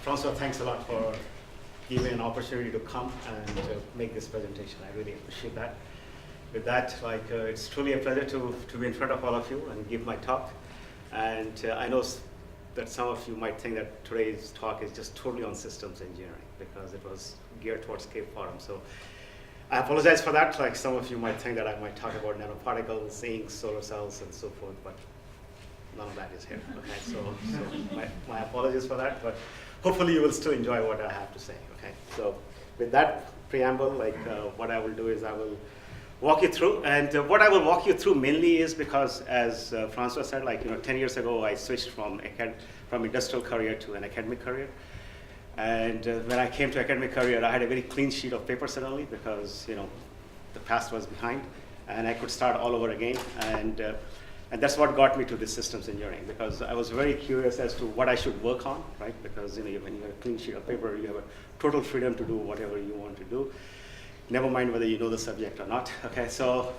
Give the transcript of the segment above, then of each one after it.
Francois, thanks a lot for giving me an opportunity to come and make this presentation. I really appreciate that. With that, it's truly a pleasure to be in front of all of you and give my talk. And I know that some of you might think that today's talk is just totally on systems engineering because it was geared towards CAPEForum. So I apologize for that. Like some of you might think that I might talk about nanoparticles, inks, solar cells, and so forth, but none of that is here. Okay, so my apologies for that, but hopefully you will still enjoy what I have to say. Okay, so with that preamble, what I will do is I will walk you through, and what I will walk you through mainly is because, as Francois said, 10 years ago I switched from industrial career to an academic career. And when I came to academic career, I had a very clean sheet of paper suddenly because the past was behind, and I could start all over again. And that's what got me to this systems engineering, because I was very curious as to what I should work on, right? Because when you have a clean sheet of paper, you have a total freedom to do whatever you want to do. Never mind whether you know the subject or not. Okay, so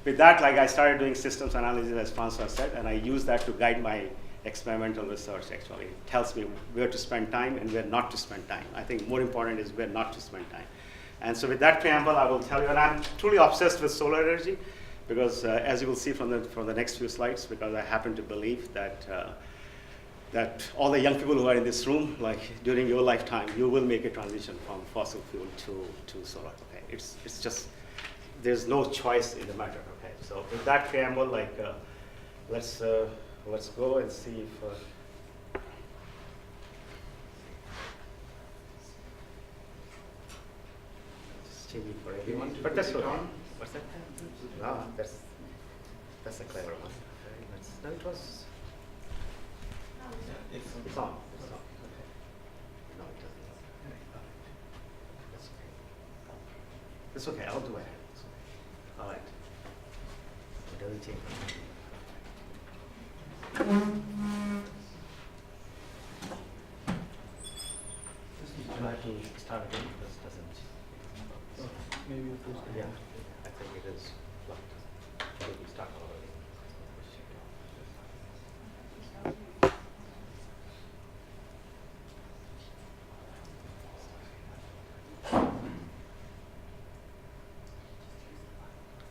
with that, I started doing systems analysis, as Francois said, and I use that to guide my experimental research. Actually, it tells me where to spend time and where not to spend time. I think more important is where not to spend time. And so with that preamble, I will tell you, and I'm truly obsessed with solar energy, because as you will see from the next few slides, because I happen to believe that that all the young people who are in this room, during your lifetime, you will make a transition from fossil fuel to solar. Okay, it's just there's no choice in the matter. Okay, so with that preamble, let's go and see if. It's changing for everyone, but that's okay. What's that? Ah, that's a clever one. No, it was. It's on. It's on. Okay. No, it doesn't. That's okay. It's okay. I'll do it. It's okay. All right. It doesn't change. Do I have to start again? This doesn't. Oh, maybe it was. Yeah, I think it is locked. Maybe start already.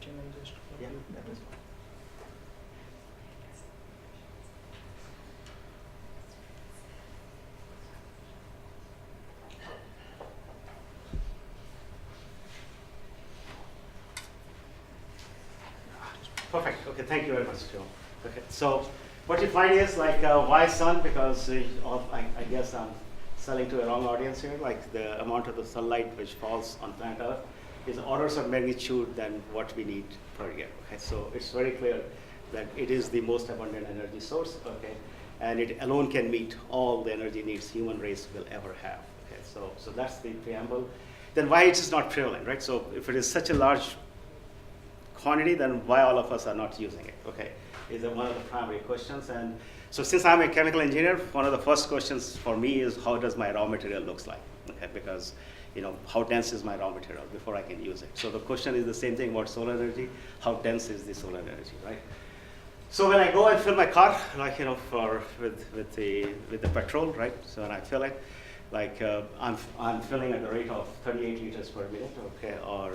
Can I just? Yeah, that is fine. Perfect. Okay, thank you very much, Joe. Okay, so what you find is why sun? Because I guess I'm selling to a wrong audience here. The amount of the sunlight which falls on planet Earth is orders of magnitude than what we need per year. Okay, so it's very clear that it is the most abundant energy source. Okay, and it alone can meet all the energy needs human race will ever have. Okay, so that's the preamble. Then why it is not prevalent, right? So if it is such a large quantity, then why all of us are not using it? Okay, is one of the primary questions. And so since I'm a chemical engineer, one of the first questions for me is how does my raw material looks like? Okay, because how dense is my raw material before I can use it? So the question is the same thing about solar energy. How dense is the solar energy, right? So when I go and fill my car, with the petrol, right? So when I fill it, I'm filling at the rate of 38 liters per minute, okay? Or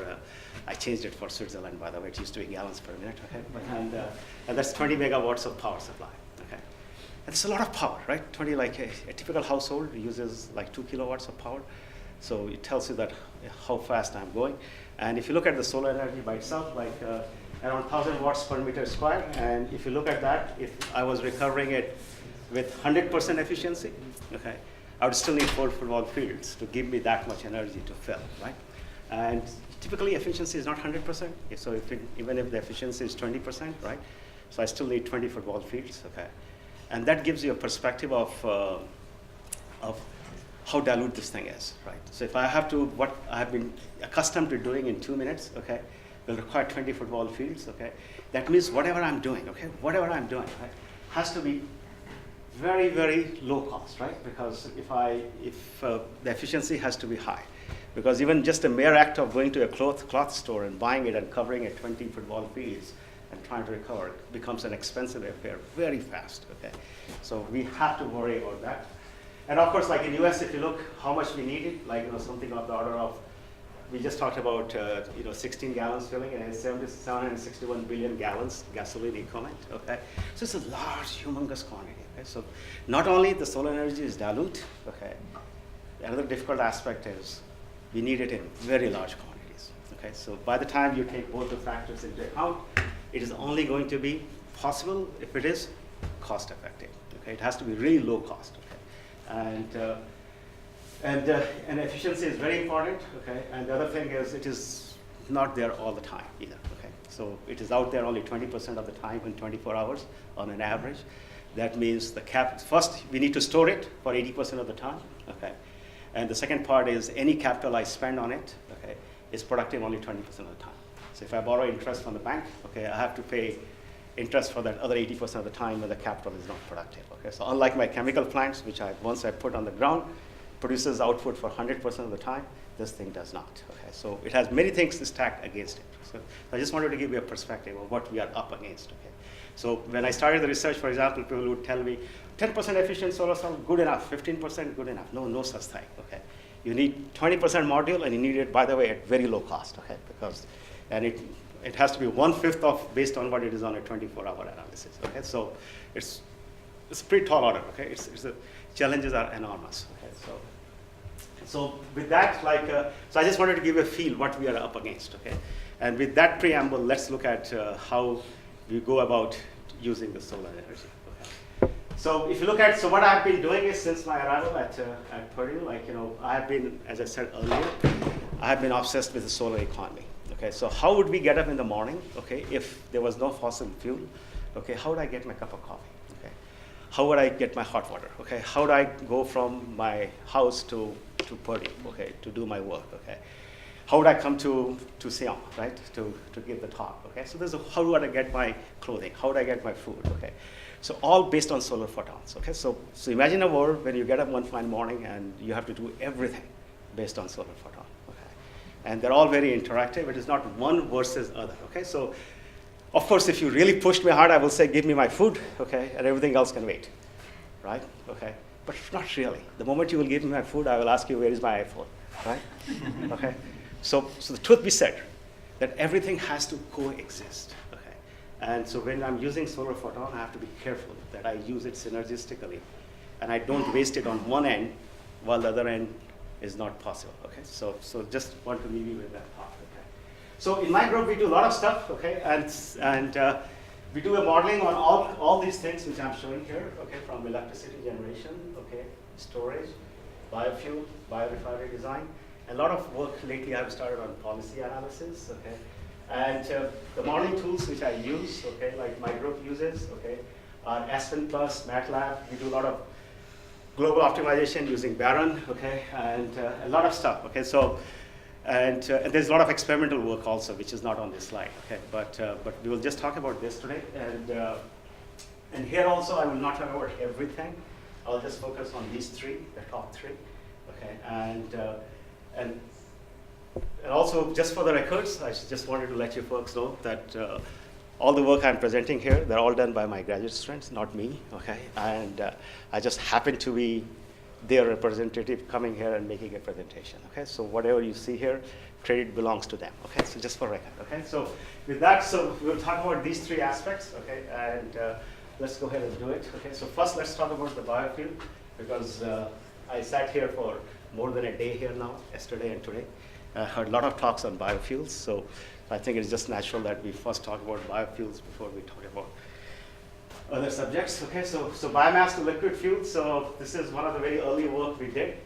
I changed it for Switzerland, by the way. It used to be gallons per minute, okay? And that's 20 megawatts of power supply, okay? And it's a lot of power, right? A typical household uses 2 kilowatts of power. So it tells you that how fast I'm going. And if you look at the solar energy by itself, around 1,000 watts per meter square. And if you look at that, if I was recovering it with 100% efficiency, okay, I would still need 4 football fields to give me that much energy to fill, right? And typically efficiency is not 100%. So even if the efficiency is 20%, right? So I still need 20 football fields, okay? And that gives you a perspective of how dilute this thing is, right? So if I have to, what I have been accustomed to doing in 2 minutes, okay, will require 20 football fields, okay? That means whatever I'm doing, okay, right, has to be very, very low cost, right? Because if the efficiency has to be high, because even just a mere act of going to a cloth store and buying it and covering it 20 football fields and trying to recover becomes an expensive affair very fast, okay? So we have to worry about that. And of course, like in US, if you look how much we needed, like something of the order of, we just talked about 16 gallons filling and 761 billion gallons gasoline equivalent. Okay, so it's a large, humongous quantity. Okay, so not only the solar energy is dilute. Okay, another difficult aspect is we need it in very large quantities. Okay, so by the time you take both the factors into account, it is only going to be possible if it is cost effective. Okay, it has to be really low cost. Okay, and efficiency is very important. Okay, and the other thing is it is not there all the time either. Okay, so it is out there only 20% of the time in 24 hours on an average. That means first we need to store it for 80% of the time. Okay, and the second part is any capital I spend on it, okay, is productive only 20% of the time. So if I borrow interest from the bank, okay, I have to pay interest for that other 80% of the time when the capital is not productive. Okay, so unlike my chemical plants, which once I put on the ground, produces output for 100% of the time, this thing does not. Okay, so it has many things stacked against it. So I just wanted to give you a perspective of what we are up against. Okay, so when I started the research, for example, people would tell me 10% efficient solar cell, good enough. 15%, good enough. No such thing. Okay, you need 20% module, and you need it, by the way, at very low cost. Okay, and it has to be 1/5 of based on what it is on a 24-hour analysis. Okay, so it's a pretty tall order. Okay, the challenges are enormous. Okay, so with that, so I just wanted to give you a feel what we are up against. Okay, and with that preamble, let's look at how we go about using the solar energy. Okay, so if you look at what I've been doing is since my arrival at Purdue, I have been, as I said earlier, I have been obsessed with the solar economy. Okay, so how would we get up in the morning, okay, if there was no fossil fuel? Okay, how would I get my cup of coffee? Okay, how would I get my hot water? Okay, how would I go from my house to Purdue, okay, to do my work? Okay, how would I come to Sion, right, to give the talk? Okay, so how would I get my clothing? How would I get my food? Okay, so all based on solar photons. Okay, so imagine a world when you get up one fine morning and you have to do everything based on solar photons. And they're all very interactive. It is not one versus other. Okay, so of course, if you really pushed me hard, I will say, give me my food, okay, and everything else can wait, right? Okay, but not really. The moment you will give me my food, I will ask you, where is my iPhone, right? Okay, so the truth be said, that everything has to coexist. Okay, and so when I'm using solar photon, I have to be careful that I use it synergistically, and I don't waste it on one end while the other end is not possible. Okay, so just want to leave you with that thought. Okay, so in my group we do a lot of stuff. Okay, and we do a modeling on all these things which I'm showing here. Okay, from electricity generation, okay, storage, biofuel, biorefinery design, and a lot of work lately I've started on policy analysis. Okay, and the modeling tools which I use, okay, like my group uses, okay, are Aspen Plus, MATLAB. We do a lot of global optimization using Baron, okay, and a lot of stuff, okay. So, and there's a lot of experimental work also, which is not on this slide, okay. But we will just talk about this today, and here also I will not talk about everything. I'll just focus on these three, the top three, okay. And also just for the records, I just wanted to let you folks know that all the work I'm presenting here, they're all done by my graduate students, not me, okay? And I just happen to be their representative coming here and making a presentation, okay? So whatever you see here, credit belongs to them, okay? So just for record, okay? So with that, so we'll talk about these three aspects, okay? And let's go ahead and do it, okay? So first, let's talk about the biofuel, because I sat here for more than a day here now, yesterday and today. I heard a lot of talks on biofuels, so I think it's just natural that we first talk about biofuels before we talk about other subjects. Okay, so biomass to liquid fuel. So this is one of the very early work we did,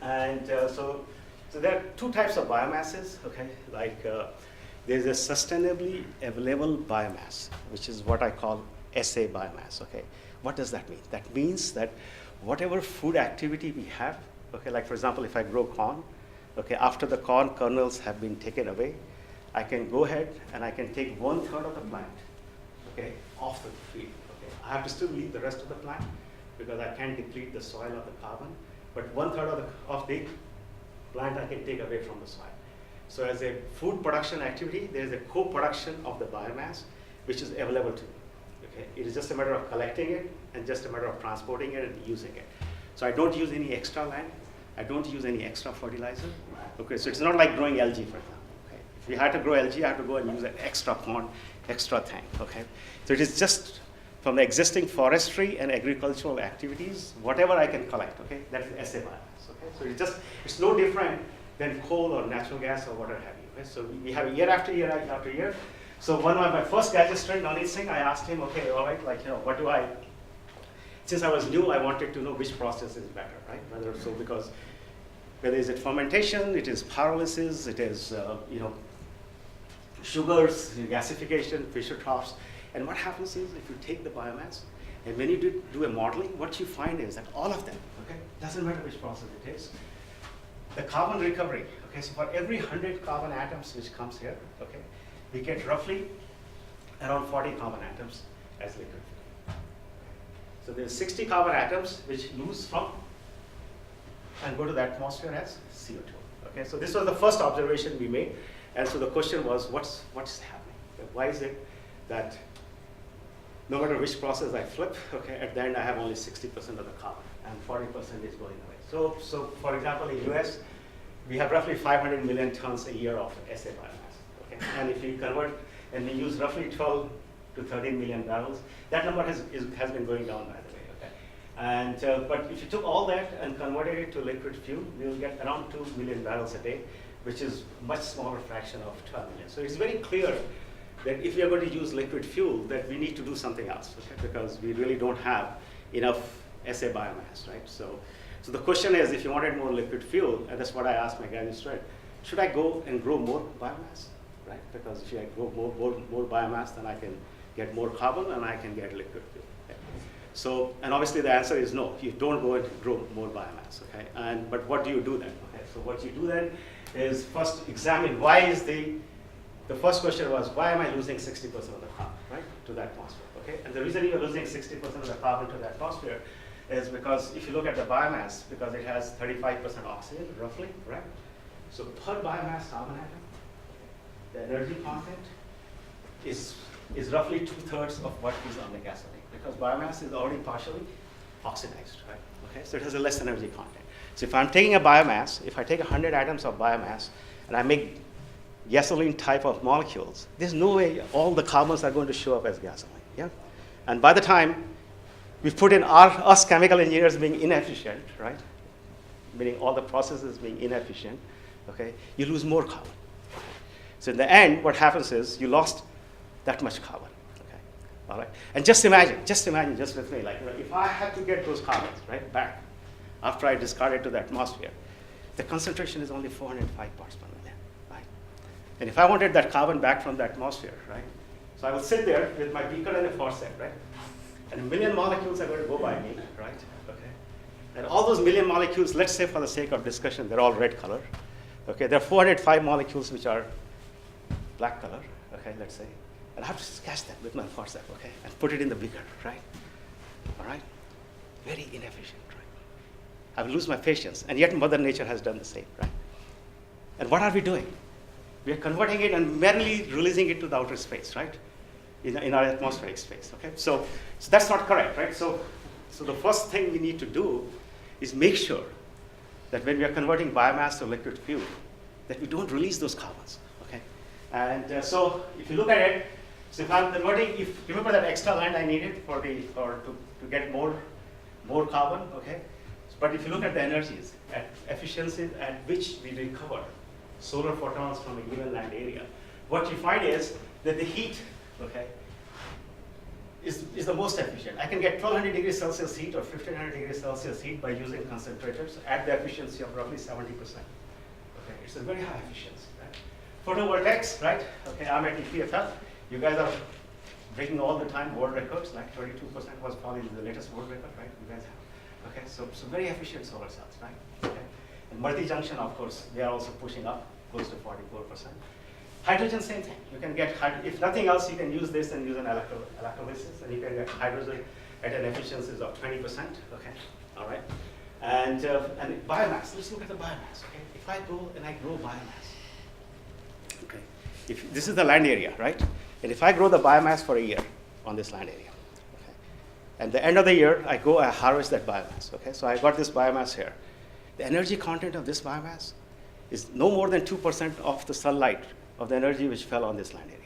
and so there are two types of biomasses. Okay, like there's a sustainably available biomass, which is what I call SA biomass. Okay, what does that mean? That means that whatever food activity we have. Okay, like for example, if I grow corn. Okay, after the corn kernels have been taken away, I can go ahead and I can take 1/3 of the plant, okay, off the field. Okay, I have to still leave the rest of the plant because I can't deplete the soil of the carbon. But 1/3 of the plant I can take away from the soil. So as a food production activity, there is a co-production of the biomass which is available to me. Okay, it is just a matter of collecting it and just a matter of transporting it and using it. So I don't use any extra land. I don't use any extra fertilizer. Okay, so it's not like growing algae, for example. Okay? If you had to grow algae, I have to go and use an extra pond, extra thing. Okay, so it is just from the existing forestry and agricultural activities, whatever I can collect. Okay, that's the SA biomass. Okay, so it's no different than coal or natural gas or whatever have you. Okay? So we have year after year after year. So one of my first graduate student, Nani Singh, I asked him, okay, all right, like, what do I, since I was new, I wanted to know which process is better, right? Whether is it fermentation, it is pyrolysis, it is, sugars, gasification, Fischer troughs. And what happens is if you take the biomass, and when you do a modeling, what you find is that all of them, okay, doesn't matter which process it is, the carbon recovery, okay, so for every 100 carbon atoms which comes here, okay, we get roughly around 40 carbon atoms as liquid. So there's 60 carbon atoms which lose from and go to the atmosphere as CO2. Okay, so this was the first observation we made, and so the question was, what's happening? Why is it that no matter which process I flip, okay, at the end I have only 60% of the carbon, and 40% is going away. So for example, in US, we have roughly 500 million tons a year of SA biomass. Okay, and if you convert and we use roughly 12 to 13 million barrels, that number has been going down, by the way. Okay, and but if you took all that and converted it to liquid fuel, we will get around 2 million barrels a day, which is much smaller fraction of 12 million. So it's very clear that if we are going to use liquid fuel, that we need to do something else, okay? Because we really don't have enough SA biomass, right? So the question is, if you wanted more liquid fuel, and that's what I asked my graduate student, should I go and grow more biomass, right? Because if I grow more biomass, then I can get more carbon and I can get liquid fuel. Okay? So, and obviously the answer is no, you don't go and grow more biomass, okay? But what do you do then? Okay, so what you do then is first examine why is the first question was, why am I losing 60% of the carbon, right, to the atmosphere, okay? And the reason you're losing 60% of the carbon to the atmosphere is because if you look at the biomass, because it has 35% oxygen, roughly, right? So per biomass carbon atom, the energy content is roughly 2/3 of what is on the gasoline, because biomass is already partially oxidized, right? Okay, so it has a less energy content. So if I'm taking a biomass, if I take 100 atoms of biomass and I make gasoline type of molecules, there's no way all the carbons are going to show up as gasoline, yeah? And by the time we put in us chemical engineers being inefficient, right? Meaning all the processes being inefficient, okay? You lose more carbon. So in the end, what happens is you lost that much carbon, okay? All right? And just imagine just with me, like, if I had to get those carbons, right, back after I discard it to the atmosphere, the concentration is only 405 parts per million, right? And if I wanted that carbon back from the atmosphere, right? So I will sit there with my beaker and a faucet, right? And a million molecules are going to go by me, right? Okay. And all those million molecules, let's say for the sake of discussion, they're all red color. Okay, there are 405 molecules which are black color, okay, let's say. And I have to catch that with my faucet, okay, and put it in the beaker, right? All right? Very inefficient, right? I will lose my patience, and yet Mother Nature has done the same, right? And what are we doing? We are converting it and merely releasing it to the outer space, right? In our atmospheric space, okay? So that's not correct, right? So the first thing we need to do is make sure that when we are converting biomass to liquid fuel, that we don't release those carbons, okay? And so if you look at it, so if I'm converting, remember that extra land I needed to get more carbon, okay? But if you look at the energies, at efficiencies at which we recover solar photons from a given land area, what you find is that the heat, okay, is the most efficient. I can get 1200 degrees Celsius heat or 1500 degrees Celsius heat by using concentrators at the efficiency of roughly 70%. Okay, it's a very high efficiency, right? Photovoltaics, right? Okay, I'm at EPFL. You guys are breaking all the time world records, like 32% was probably the latest world record, right? You guys have. Okay, so very efficient solar cells, right? Okay. And multi-junction, of course, they are also pushing up close to 44%. Hydrogen, same thing. You can get, if nothing else, you can use this and use an electrolysis, and you can get hydrogen at an efficiency of 20%. Okay, all right. And biomass. Let's look at the biomass. Okay, if I go and I grow biomass. Okay, if this is the land area, right? And if I grow the biomass for a year on this land area, okay, And the end of the year, I harvest that biomass. Okay, so I got this biomass here. The energy content of this biomass is no more than 2% of the sunlight of the energy which fell on this land area.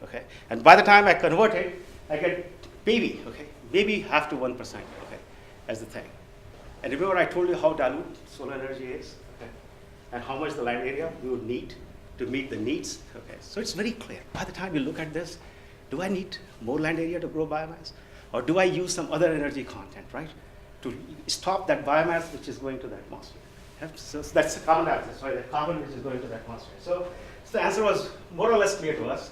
Okay, and by the time I convert it, I get maybe, maybe half to 1%, as the thing. And remember I told you how dilute solar energy is, and how much the land area we would need to meet the needs. Okay, so it's very clear. By the time you look at this, do I need more land area to grow biomass? Or do I use some other energy content, right, to stop that biomass which is going to the atmosphere? So that's the carbon dioxide, sorry, the carbon which is going to the atmosphere. So the answer was more or less clear to us.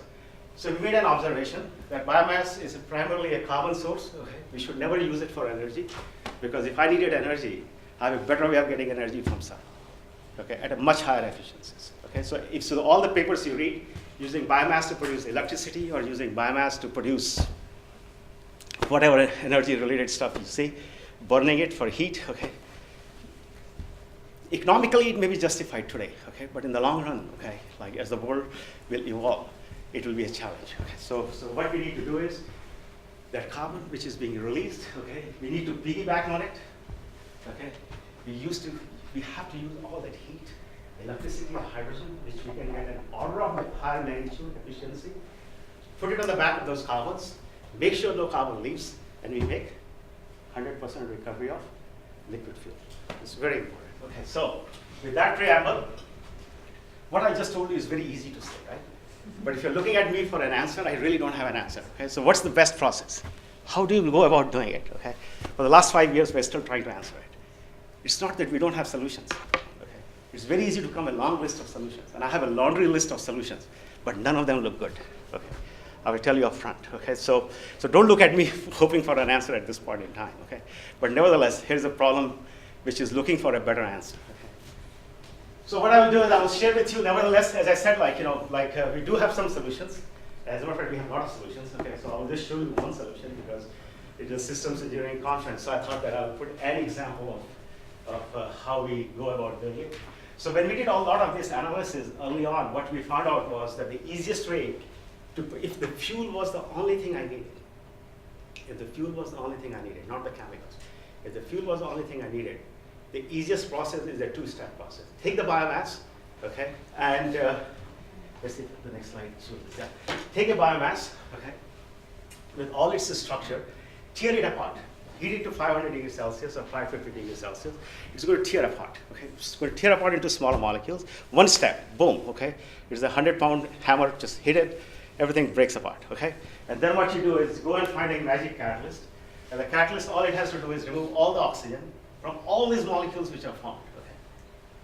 So we made an observation that biomass is primarily a carbon source. Okay. We should never use it for energy, because if I needed energy, I have a better way of getting energy from sun, at a much higher efficiencies. Okay, so all the papers you read using biomass to produce electricity or using biomass to produce whatever energy-related stuff you see, burning it for heat, economically it may be justified today, but in the long run, like as the world will evolve, it will be a challenge. So what we need to do is that carbon which is being released, we need to piggyback on it. We have to use all that heat, electricity, or hydrogen, which we can get an order of higher magnitude efficiency, put it on the back of those carbons, make sure no carbon leaves, and we make 100% recovery of liquid fuel. It's very important. Okay, so with that preamble, what I just told you is very easy to say, right? But if you're looking at me for an answer, I really don't have an answer. Okay, so what's the best process? How do you go about doing it? Okay, for the last 5 years, we're still trying to answer it. It's not that we don't have solutions. Okay, it's very easy to come a long list of solutions, and I have a laundry list of solutions, but none of them look good. Okay, I will tell you up front. Okay, so don't look at me hoping for an answer at this point in time. Okay, but nevertheless, here's a problem which is looking for a better answer. Okay? So what I will do is I will share with you, nevertheless, as I said, we do have some solutions. As a matter of fact, we have a lot of solutions. Okay, so I will just show you one solution because it is a systems engineering conference. So I thought that I will put an example of how we go about doing it. So when we did a lot of this analysis early on, what we found out was that the easiest way if the fuel was the only thing I needed, not the chemicals, if the fuel was the only thing I needed, the easiest process is a two-step process. Take the biomass, and let's see if the next slide shows this. Yeah. Take a biomass, with all its structure, tear it apart, heat it to 500 degrees Celsius or 550 degrees Celsius. It's going to tear apart. It's going to tear apart into smaller molecules. One step, boom. It's a 100-pound hammer. Just hit it, everything breaks apart. And then what you do is go and find a magic catalyst. And the catalyst, all it has to do is remove all the oxygen from all these molecules which are found.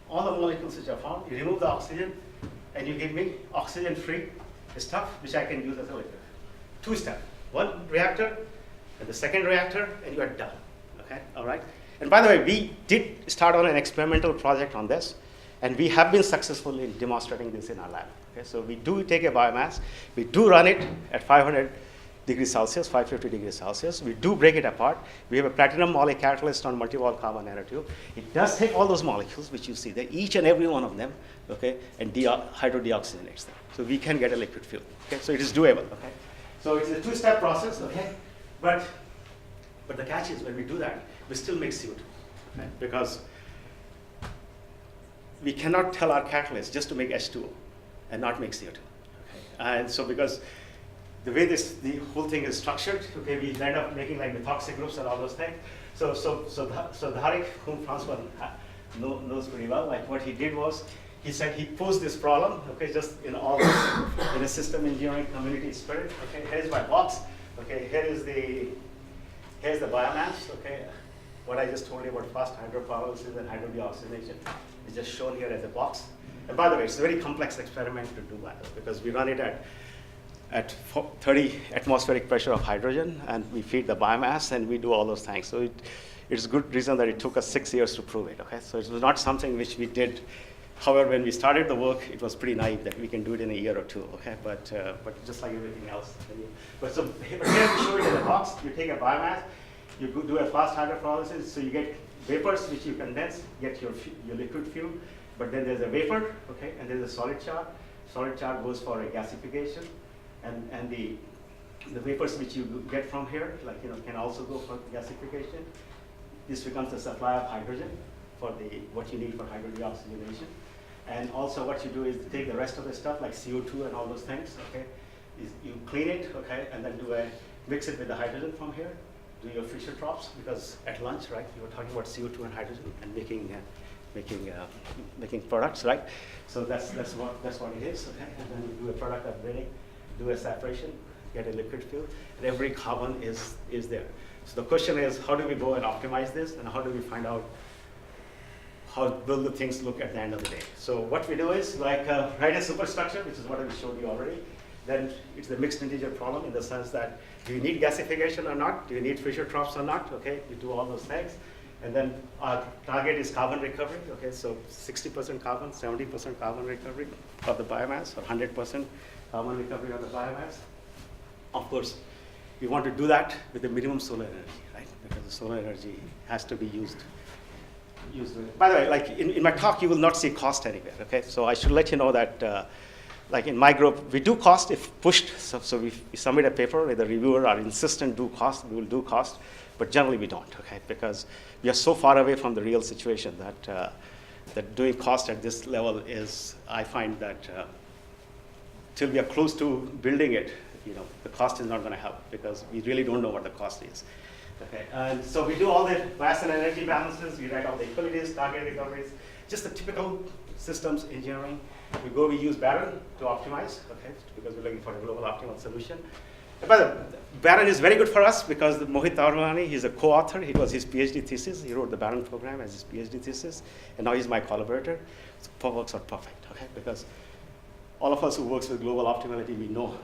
All the molecules which are found, you remove the oxygen, and you give me oxygen-free stuff which I can use as a liquid. Two-step, one reactor, and the second reactor, and you are done. All right. And by the way, we did start on an experimental project on this, and we have been successful in demonstrating this in our lab. So we do take a biomass, we do run it at 500 degrees Celsius, 550 degrees Celsius. We do break it apart. We have a platinum moly catalyst on multi-wall carbon nanotube. It does take all those molecules which you see there, each and every one of them, and hydrodeoxygenates them. So we can get a liquid fuel. So it is doable. So it's a two-step process. But the catch is when we do that, we still make CO2, because we cannot tell our catalyst just to make H2O and not make CO2. And so because the way the whole thing is structured, we end up making like methoxy groups and all those things. So Dharik, whom Francois knows pretty well, like what he did was, he said he posed this problem, just in all in a system engineering community spirit. Here's my box. Here's the biomass. What I just told you about fast-hydropyrolysis and hydrodeoxygenation is just shown here as a box. And by the way, it's a very complex experiment to do that because we run it at 30 atmospheric pressure of hydrogen, and we feed the biomass, and we do all those things. So it's a good reason that it took us 6 years to prove it. So it was not something which we did. However, when we started the work, it was pretty naive that we can do it in a year or two. But just like everything else. But here we show it in a box. You take a biomass, you do a fast hydropyrolysis, so you get vapors which you condense, get your liquid fuel. But then there's a vapor, and there's a solid char. Solid char goes for a gasification, and the the vapors which you get from here, like, can also go for gasification. This becomes the supply of hydrogen for what you need for hydrodeoxygenation. And also what you do is take the rest of the stuff like CO2 and all those things, okay? You clean it, okay, and then mix it with the hydrogen from here, do your Fischer tropes, because at lunch, right, you were talking about CO2 and hydrogen and making products, right? So that's what it is, okay? And then you do a product upgrading, do a separation, get a liquid fuel, and every carbon is there. So the question is, how do we go and optimize this, and how do we find out how will the things look at the end of the day? So what we do is write a superstructure, which is what I showed you already. Then it's the mixed integer problem in the sense that do you need gasification or not? Do you need Fischer tropes or not? Okay, you do all those things. And then our target is carbon recovery. Okay, so 60% carbon, 70% carbon recovery of the biomass, or 100% carbon recovery of the biomass. Of course, we want to do that with the minimum solar energy, right? Because the solar energy has to be used. By the way, like in my talk, you will not see cost anywhere, okay? So I should let you know that, like in my group, we do cost if pushed. So we submit a paper with a reviewer or insistent do cost, we will do cost, but generally we don't, okay? Because we are so far away from the real situation that doing cost at this level is, I find that till we are close to building it, the cost is not going to help because we really don't know what the cost is. Okay, and so we do all the mass and energy balances, we write all the equalities, target recoveries, just the typical systems engineering. We use Barron to optimize, okay, because we're looking for a global optimal solution. But Barron is very good for us because Mohit Tarwani, he's a co-author. It was his PhD thesis. He wrote the Barron program as his PhD thesis, and now he's my collaborator. So it works out perfect, okay, because all of us who works with global optimality, we know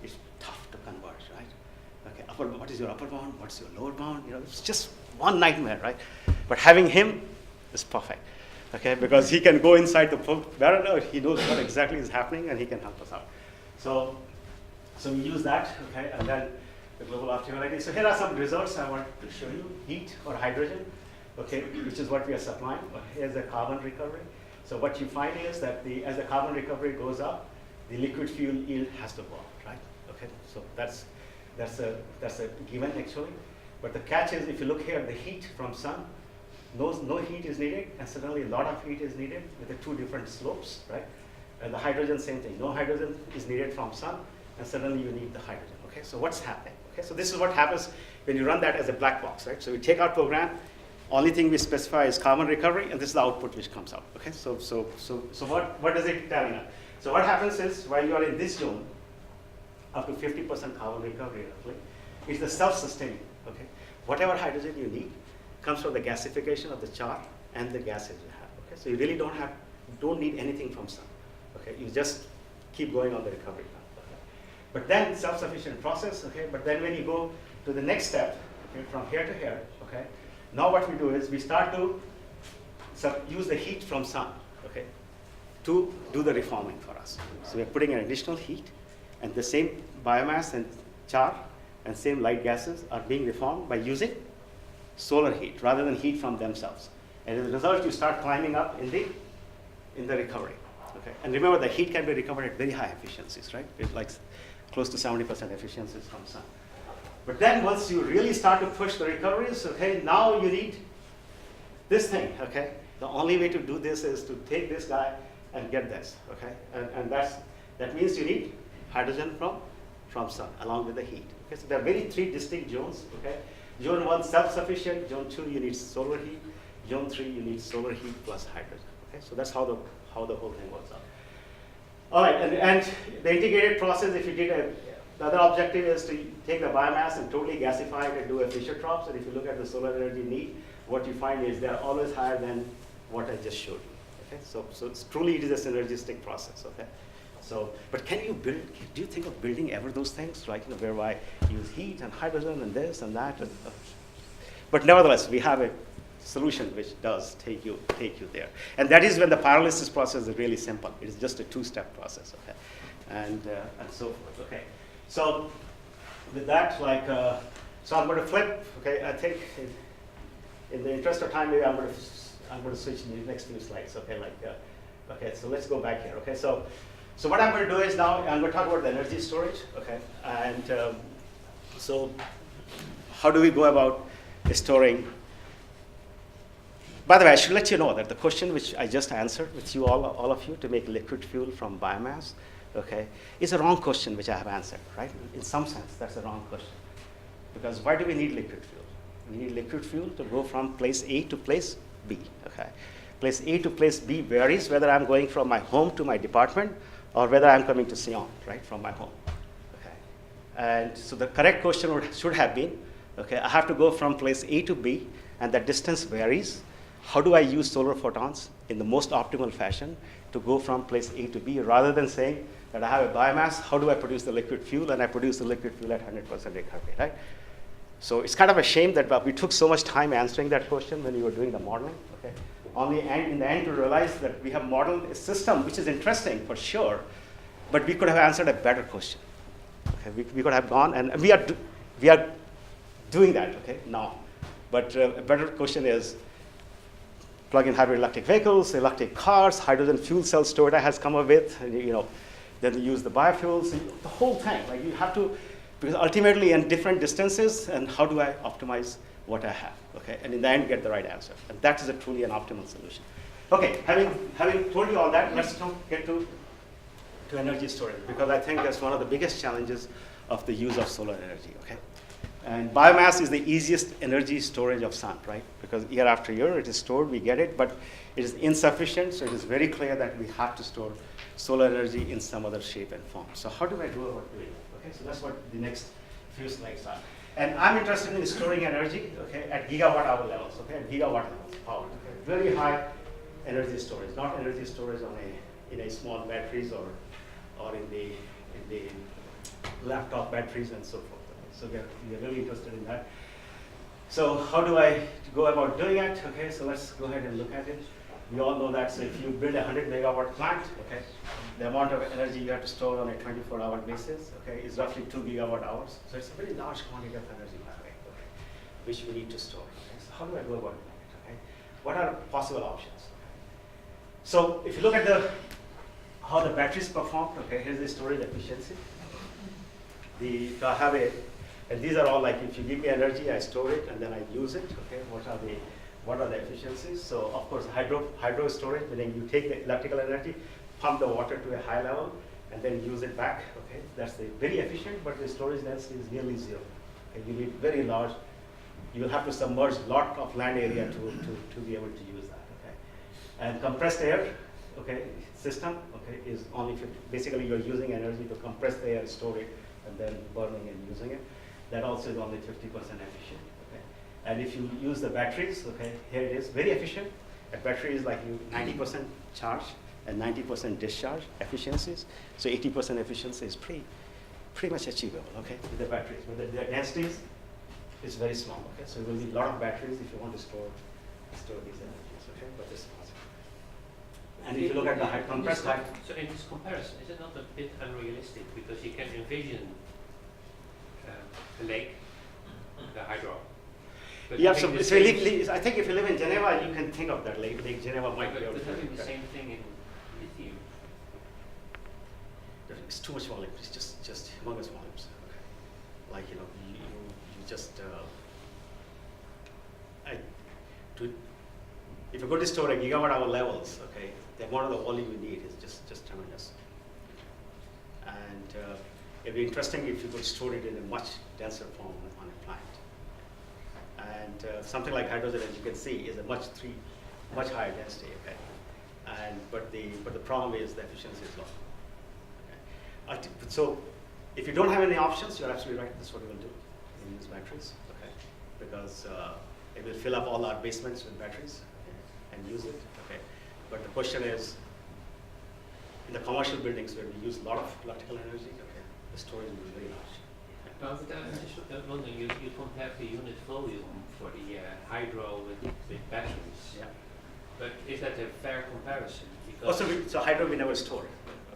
it's tough to converge, right? Okay, what is your upper bound? What's your lower bound? It's just one nightmare, right? But having him is perfect, okay? Because he can go inside the Barron, he knows what exactly is happening, and he can help us out. So we use that, okay? And then the global optimality. So here are some results I want to show you: heat or hydrogen, okay, which is what we are supplying. Here's the carbon recovery. So what you find is that as the carbon recovery goes up, the liquid fuel yield has to go up, right? Okay, so that's a given actually. But the catch is, if you look here, the heat from sun, no heat is needed, and suddenly a lot of heat is needed with the two different slopes, right? And the hydrogen, same thing. No hydrogen is needed from sun, and suddenly you need the hydrogen. Okay, so what's happening? Okay, so this is what happens when you run that as a black box, right? So we take our program. Only thing we specify is carbon recovery, and this is the output which comes out. Okay, so what does it tell you? So what happens is, while you are in this zone, up to 50% carbon recovery, roughly, it's the self-sustaining. Okay, whatever hydrogen you need comes from the gasification of the char and the gases you have. Okay, so you really don't need anything from sun. Okay, you just keep going on the recovery path. Okay? But then self-sufficient process. Okay, but then when you go to the next step, okay, from here to here, okay. Now what we do is we start to use the heat from sun, okay, to do the reforming for us. So we're putting an additional heat, and the same biomass and char and same light gases are being reformed by using solar heat rather than heat from themselves. And as a result, you start climbing up in the recovery. Okay, and remember, the heat can be recovered at very high efficiencies, right? It's like close to 70% efficiencies from sun. But then once you really start to push the recoveries, okay, now you need this thing, okay? The only way to do this is to take this guy and get this, okay? And that means you need hydrogen from sun along with the heat. Okay, so there are three distinct zones, okay? Zone 1, self-sufficient. Zone 2, you need solar heat. Zone 3, you need solar heat plus hydrogen, okay? So that's how the whole thing works out. All right, and the integrated process, if you did the other objective is to take the biomass and totally gasify it and do a Fischer tropes. And if you look at the solar energy need, what you find is they're always higher than what I just showed you. Okay, so it is a synergistic process. Okay, so but can you build? Do you think of building ever those things, right? Whereby you use heat and hydrogen and this and that. But nevertheless, we have a solution which does take you there, and that is when the pyrolysis process is really simple. It is just a two-step process. Okay, and so forth. Okay. So with that, so I'm going to flip. Okay, I think in the interest of time, maybe I'm going to switch in the next few slides. Okay, okay. So let's go back here. Okay, so what I'm going to do is now I'm going to talk about the energy storage. Okay, and So how do we go about storing? By the way, I should let you know that the question which I just answered with you, all of you, to make liquid fuel from biomass, okay, is a wrong question which I have answered, right? In some sense, that's a wrong question. Because why do we need liquid fuel? We need liquid fuel to go from place A to place B, okay? Place A to place B varies whether I'm going from my home to my department or whether I'm coming to Sion, right, from my home, okay? And so the correct question should have been, okay, I have to go from place A to B, and that distance varies. How do I use solar photons in the most optimal fashion to go from place A to B, rather than saying that I have a biomass, how do I produce the liquid fuel, and I produce the liquid fuel at 100% recovery, right? So it's kind of a shame that we took so much time answering that question when we were doing the modeling, okay? Only in the end to realize that we have modeled a system which is interesting for sure, but we could have answered a better question. Okay? We could have gone, and we are doing that, okay, now. But a better question is, plug-in hybrid electric vehicles, electric cars, hydrogen fuel cells Toyota has come up with, and, you know, then you use the biofuels, the whole thing. Like you have to, because ultimately in different distances, and how do I optimize what I have, okay? And in the end, get the right answer. And that is truly an optimal solution. Okay, having told you all that, let's now get to energy storage, because I think that's one of the biggest challenges of the use of solar energy, okay? And biomass is the easiest energy storage of sun, right? Because year after year it is stored, we get it, but it is insufficient, so it is very clear that we have to store solar energy in some other shape and form. So how do I go about doing it? Okay, so that's what the next few slides are. And I'm interested in storing energy, okay, at gigawatt hour levels, okay, at gigawatt levels, power, okay? Very high energy storage, not energy storage in a small batteries or in the laptop batteries and so forth. So we are really interested in that. So how do I go about doing it? Okay, so let's go ahead and look at it. We all know that, so if you build a 100 megawatt plant, okay, the amount of energy you have to store on a 24-hour basis, okay, is roughly 2 gigawatt hours. So it's a very large quantity of energy, by the way, okay, which we need to store. Okay? So how do I go about doing it? Okay? What are possible options? So if you look at how the batteries perform, okay, here's the storage efficiency. I have and these are all like, if you give me energy, I store it and then I use it. Okay, what are the efficiencies? So of course, hydro storage, meaning you take the electrical energy, pump the water to a high level, and then use it back. Okay, that's very efficient, but the storage density is nearly zero. Okay, you need very large. You will have to submerge a lot of land area to be able to use that. Okay, and compressed air, okay, system, okay, is only 50. Basically, you're using energy to compress the air, store it, and then burning and using it. That also is only 50% efficient. Okay? And if you use the batteries, okay, here it is, very efficient. A battery is like 90% charge and 90% discharge efficiencies. So 80% efficiency is pretty much achievable, okay, with the batteries. But the densities is very small, okay. So you will need a lot of batteries if you want to store these energies, okay. But it's possible. And if you look at the compressed high. So in this comparison, is it not a bit unrealistic, because you can envision the lake, the hydro. But Yeah, so I think if you live in Geneva, you can think of that lake. Lake Geneva might be able to. But having the same thing in lithium. It's too much volume. It's just humongous volumes. Okay. Like you just if you go to store at gigawatt hour levels, okay, the amount of the volume you need is just tremendous. And it'd be interesting if you could store it in a much denser form on a plant. And something like hydrogen, as you can see, is a much higher density. Okay, but the problem is the efficiency is low. Okay. So if you don't have any options, you're absolutely right. That's what we will do in these batteries. Okay, because it will fill up all our basements with batteries, okay, and use it. Okay, but the question is, in the commercial buildings where we use a lot of electrical energy, okay, the storage will be very large. No, but I'm just wondering, you don't have the unit volume for the hydro with batteries. Yeah. But is that a fair comparison? Because So hydro we never store.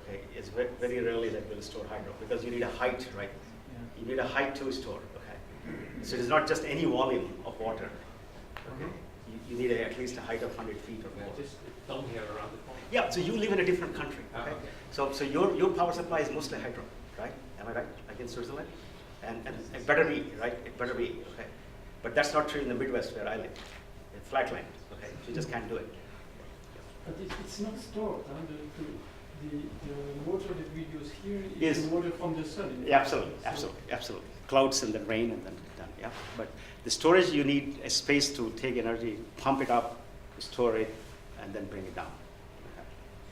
Okay, it's very rarely that we'll store hydro because you need a height, right? Yeah. You need a height to store. Okay, so it's not just any volume of water. Okay, you need at least a height of 100 feet or more. Just down here around the corner. Yeah, so you live in a different country. Okay, okay. So your power supply is mostly hydro, right? Am I right? Like in Switzerland? And it better be, right? It better be, okay? But that's not true in the Midwest where I live. It's flatland, okay? You just can't do it. But it's not stored. The water that we use here is the water from the sun. Yeah, absolutely, absolutely. Clouds and then rain and then done, yeah. But the storage, you need a space to take energy, pump it up, store it, and then bring it down. Okay.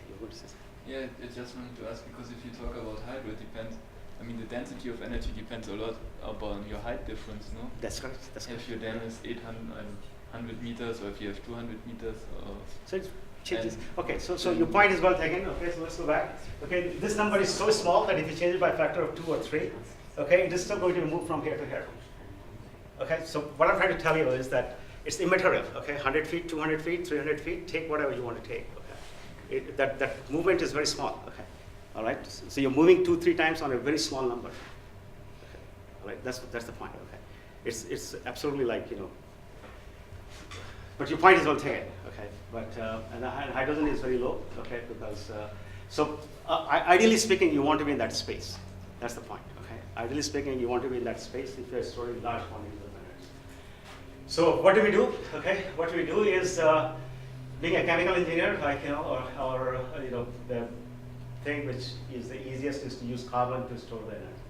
You're going to say something? Yeah, I just wanted to ask, because if you talk about hydro, it depends. I mean, the density of energy depends a lot upon your height difference, no? That's correct. That's correct. If your dam is 100 meters, or if you have 200 meters, or so it changes. Okay, so your point is well taken. Okay, so let's go back. Okay, this number is so small that if you change it by a factor of 2 or 3, okay, it is still going to move from here to here. Okay, so what I'm trying to tell you is that it's immaterial. Okay, 100 feet, 200 feet, 300 feet, take whatever you want to take. Okay, that movement is very small. Okay, all right. So you're moving 2-3 times on a very small number. Okay, all right. That's the point. Okay, it's absolutely like, you know. But your point is well taken, okay. But and hydrogen is very low, okay, because ideally speaking, you want to be in that space. That's the point, okay. Ideally speaking, you want to be in that space if you're storing large quantities of energy. So what do we do? Okay, what we do is being a chemical engineer, like or you know, the thing which is the easiest is to use carbon to store the energy,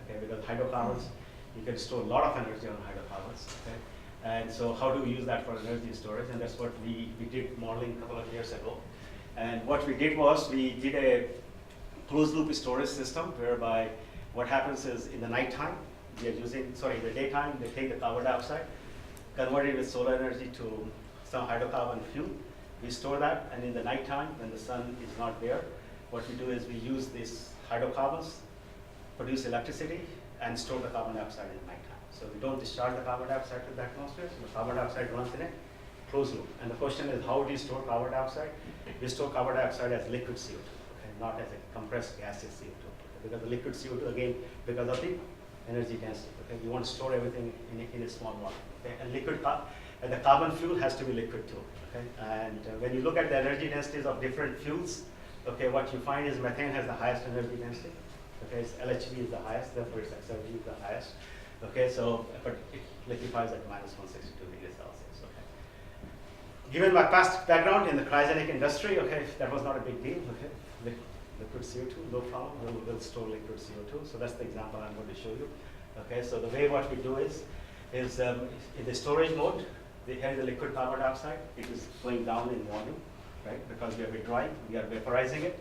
okay. Because hydrocarbons, you can store a lot of energy on hydrocarbons, okay. And so how do we use that for energy storage? And that's what we did modeling a couple of years ago. And what we did was we did a closed loop storage system whereby what happens is in the nighttime, we are using, sorry, in the daytime, they take the carbon dioxide, convert it with solar energy to some hydrocarbon fuel. We store that, and in the nighttime, when the sun is not there, what we do is we use these hydrocarbons, produce electricity, and store the carbon dioxide in the nighttime. So we don't discharge the carbon dioxide to the atmosphere, so the carbon dioxide runs in a closed loop. And the question is, how do you store carbon dioxide? We store carbon dioxide as liquid CO2, okay, not as a compressed gaseous CO2. Okay, because the liquid CO2, again, because of the energy density, okay, you want to store everything in a small volume. Okay, and the carbon fuel has to be liquid too. Okay, and when you look at the energy densities of different fuels, okay, what you find is methane has the highest energy density. Okay, its LHV is the highest, therefore its XLV is the highest. Okay, so, but it liquefies at -162 degrees Celsius, okay. Given my past background in the cryogenic industry, okay, that was not a big deal, okay. Liquid CO2, no problem, we'll store liquid CO2, so that's the example I'm going to show you. Okay, so the way what we do is in the storage mode, here is the liquid carbon dioxide, it is going down in volume, right, because we are withdrawing, we are vaporizing it,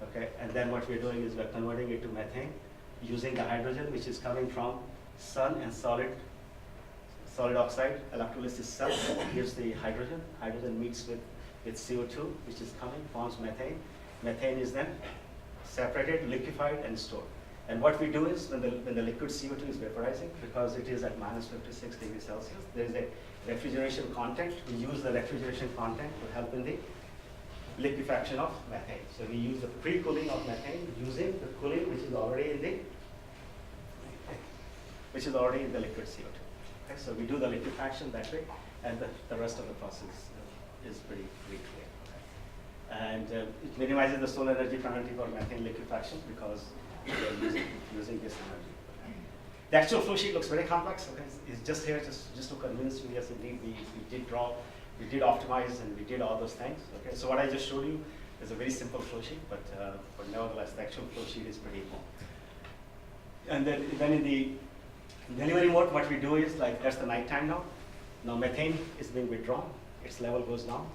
okay, and then what we're doing is we're converting it to methane using the hydrogen which is coming from sun and solid oxide electrolysis cell gives the hydrogen. Hydrogen meets with CO2, which is coming, forms methane. Methane is then separated, liquefied, and stored. And what we do is when the liquid CO2 is vaporizing, because it is at -56 degrees Celsius, there is a refrigeration content. We use the refrigeration content to help in the liquefaction of methane. So we use the pre-cooling of methane using the cooling which is already in the liquid CO2. Okay, so we do the liquefaction that way, and the rest of the process is pretty clear. Okay. And it minimizes the solar energy penalty for methane liquefaction because we are using this energy. Okay. The actual flow sheet looks very complex. Okay, it's just here just to convince you. Yes, indeed, we did draw, we did optimize, and we did all those things. Okay, so what I just showed you is a very simple flow sheet, but nevertheless, the actual flow sheet is pretty long. And then in the delivery mode, what we do is, like, that's the nighttime now. Now methane is being withdrawn, its level goes down,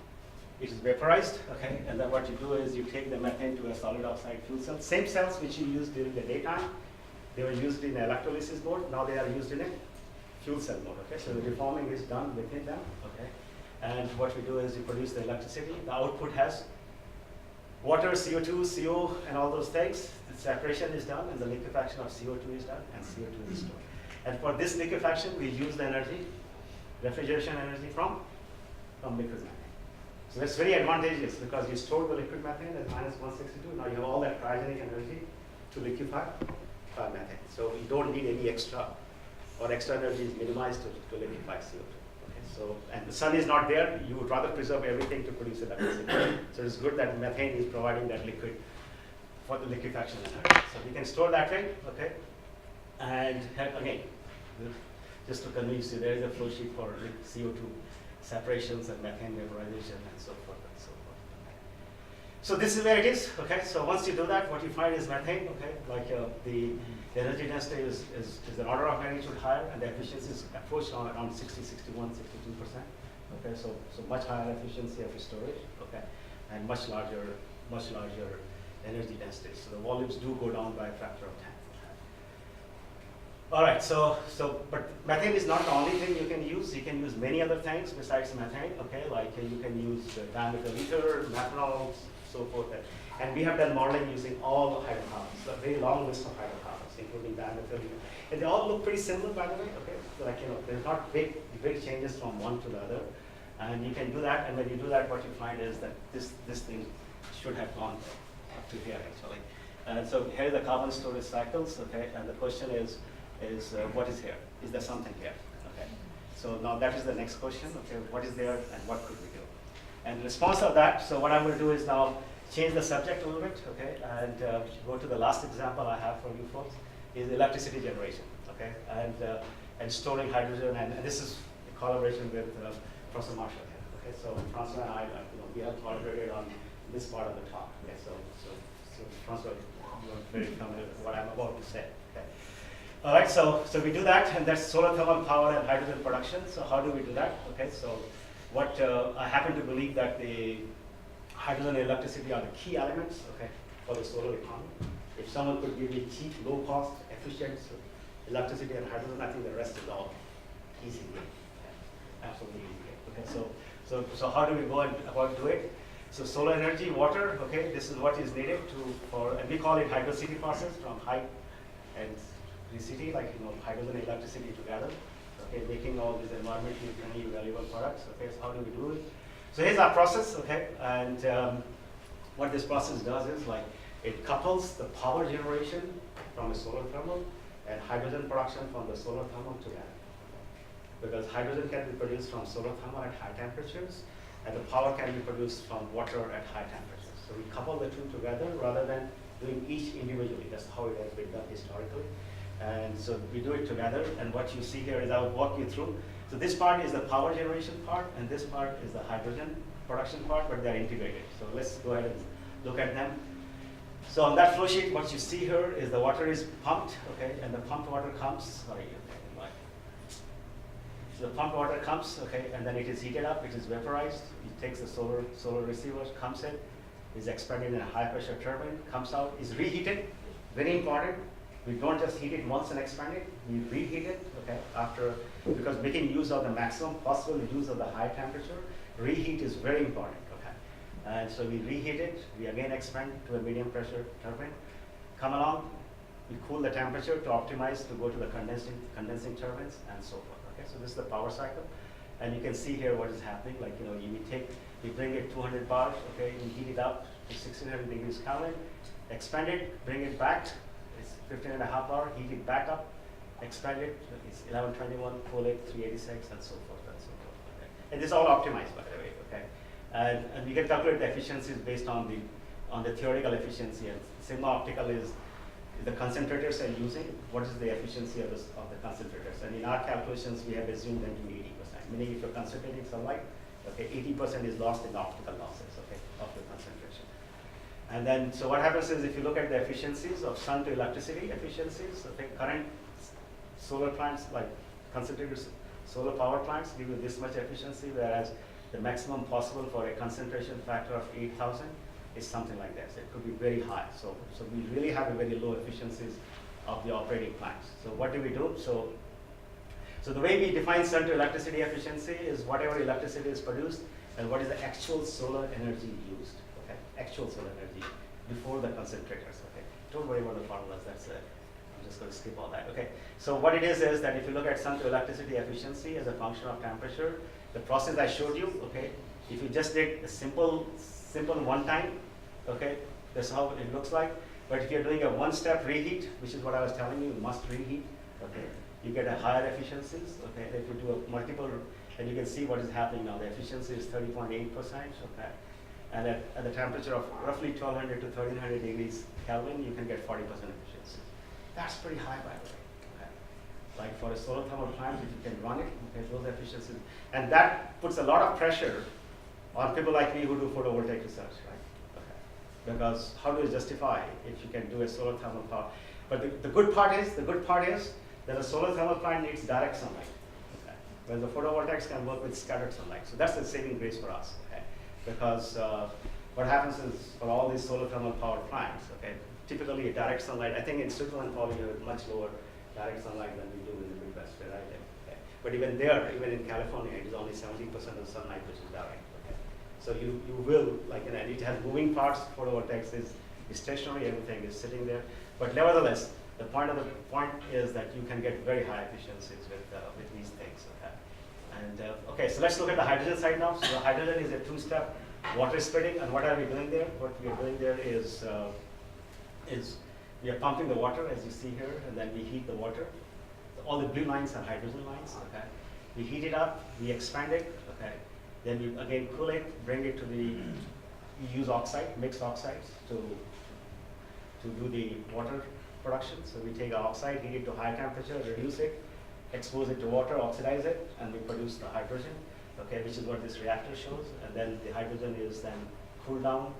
it is vaporized, okay, and then what you do is you take the methane to a solid oxide fuel cell. Same cells which you used during the daytime, they were used in electrolysis mode, now they are used in a fuel cell mode, okay, so the reforming is done within them, okay, and what we do is you produce the electricity, the output has water, CO2, CO, and all those things, the separation is done, and the liquefaction of CO2 is done, and CO2 is stored. And for this liquefaction, we use the energy, refrigeration energy from liquid methane. So that's very advantageous because you store the liquid methane at -162. Now you have all that cryogenic energy to liquefy methane. So you don't need any extra, or extra energy is minimized to liquefy CO2. Okay? So, and the sun is not there, you would rather preserve everything to produce electricity. So it's good that methane is providing that liquid for the liquefaction energy. So we can store that way, okay? And again, just to convince you, there is a flow sheet for CO2 separations and methane vaporization and so forth and so forth. So this is where it is, okay? So once you do that, what you find is methane, okay? Like the energy density is an order of magnitude higher, and the efficiency is approached around 60, 61, 62%. Okay, so much higher efficiency of storage, okay, and much larger energy density. So the volumes do go down by a factor of 10. All right, but methane is not the only thing you can use. You can use many other things besides methane, okay? Like you can use diameter ether, methanol, so forth. And we have done modeling using all hydrocarbons, a very long list of hydrocarbons, including diameter ether. And they all look pretty similar, by the way, okay? Like, there's not big changes from one to the other. And you can do that, and when you do that, what you find is that this thing should have gone up to here, actually. And so here are the carbon storage cycles, okay? And the question is what is here? Is there something here? Okay. So now that is the next question. Okay, what is there and what could we do? And in response to that, so what I'm going to do is now change the subject a little bit, okay, and go to the last example I have for you folks is electricity generation, okay, and storing hydrogen. And this is a collaboration with Professor Marshall here. Okay, so Francois and I, we have collaborated on this part of the talk. Okay, so Francois, you're very familiar with what I'm about to say. Okay. All right, so we do that, and that's solar thermal power and hydrogen production. So how do we do that? Okay, so what I happen to believe that the hydrogen and electricity are the key elements, okay, for the solar economy. If someone could give me cheap, low cost, efficient electricity and hydrogen, I think the rest is all easy game. Okay. Absolutely easy game. Okay, so how do we go about do it? So solar energy, water, okay, this is what is needed and we call it Hydricity process, from high and city, like hydrogen and electricity together, okay, making all these environmentally friendly, valuable products. Okay, so how do we do it? So here's our process, okay, and what this process does is like it couples the power generation from a solar thermal and hydrogen production from the solar thermal together, because hydrogen can be produced from solar thermal at high temperatures, and the power can be produced from water at high temperatures. So we couple the two together rather than doing each individually. That's how it has been done historically. And so we do it together, and what you see here is I'll walk you through. So this part is the power generation part, and this part is the hydrogen production part, but they're integrated. So let's go ahead and look at them. So on that flow sheet, what you see here is the water is pumped, okay, and the pumped water comes, so the pumped water comes, okay, and then it is heated up, it is vaporized, it takes the solar receiver, comes in, is expanded in a high pressure turbine, comes out, is reheated, very important. We don't just heat it once and expand it, we reheat it, okay, because making use of the maximum possible use of the high temperature, reheat is very important, okay. And so we reheat it, we again expand to a medium pressure turbine, come along, we cool the temperature to optimize to go to the condensing turbines and so forth, okay. So this is the power cycle, and you can see here what is happening, like, we bring it 200 bars, okay, we heat it up to 1600 degrees Kelvin, expand it, bring it back, 15.5 hour, heat it back up, expand it, it's 1121, cool it, 386, and so forth and so forth. Okay. And this is all optimized, by the way, okay? And we can calculate the efficiencies based on the theoretical efficiency, and sigma optical is the concentrators are using, what is the efficiency of the concentrators. And in our calculations, we have assumed them to be 80%, meaning if you're concentrating sunlight, okay, 80% is lost in the optical losses, okay, of the concentration. And then, so what happens is if you look at the efficiencies of sun to electricity efficiencies, okay, current solar plants, like concentrated solar power plants, give you this much efficiency, whereas the maximum possible for a concentration factor of 8,000 is something like this. It could be very high. So we really have a very low efficiencies of the operating plants. So what do we do? So the way we define sun to electricity efficiency is whatever electricity is produced and what is the actual solar energy used. Actual solar energy before the concentrators, okay? Don't worry about the formulas, I'm just going to skip all that, okay? So what it is that if you look at sun to electricity efficiency as a function of temperature, the process I showed you, okay, if you just did a simple one time, okay, that's how it looks like. But if you're doing a one-step reheat, which is what I was telling you, must reheat, okay, you get a higher efficiencies, okay? If you do a multiple, and you can see what is happening now, the efficiency is 30.8%, okay? And at the temperature of roughly 1200 to 1300 degrees Kelvin, you can get 40% efficiency. That's pretty high, by the way. like for a solar thermal plant, if you can run it, okay, those efficiencies. And that puts a lot of pressure on people like me who do photovoltaic research, right? Okay. Because how do you justify if you can do a solar thermal power? But the good part is that a solar thermal plant needs direct sunlight. Okay. Whereas the photovoltaics can work with scattered sunlight. So that's the saving grace for us. Okay. Because what happens is for all these solar thermal power plants, okay, typically a direct sunlight, I think in Switzerland probably you have much lower direct sunlight than we do in the Midwest where I live. Okay. But even there, even in California, it is only 70% of sunlight which is direct. Okay. So you will, like, and it has moving parts, photovoltaics is stationary, everything is sitting there. But nevertheless, the point is that you can get very high efficiencies with these things. Okay. And okay, so let's look at the hydrogen side now. So the hydrogen is a two-step water spreading, and what are we doing there? What we are doing there is we are pumping the water, as you see here, and then we heat the water. All the blue lines are hydrogen lines. Okay. We heat it up, we expand it. Okay. Then we again cool it, bring it to we use oxide, mixed oxides to do the water production. So we take our oxide, heat it to high temperature, reduce it, expose it to water, oxidize it, and we produce the hydrogen, okay, which is what this reactor shows. And then the hydrogen is then cooled down,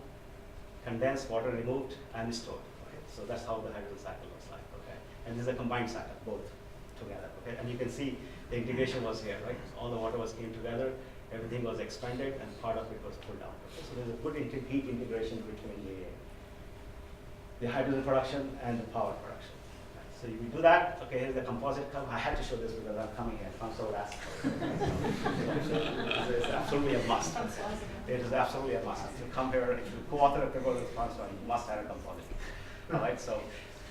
condensed, water removed, and stored. Okay, so that's how the hydrogen cycle looks like. Okay, and this is a combined cycle, both together. Okay, and you can see the integration was here, right? All the water came together, everything was expanded, and part of it was cooled down. Okay, so there's a good heat integration between the hydrogen production and the power production. So if you do that, okay, here's the composite curve. I had to show this because I'm coming here. I'm so asked. It's absolutely a must. It is absolutely a must. If you come here, if you co-author a paper with François, you must have a composite. All right, so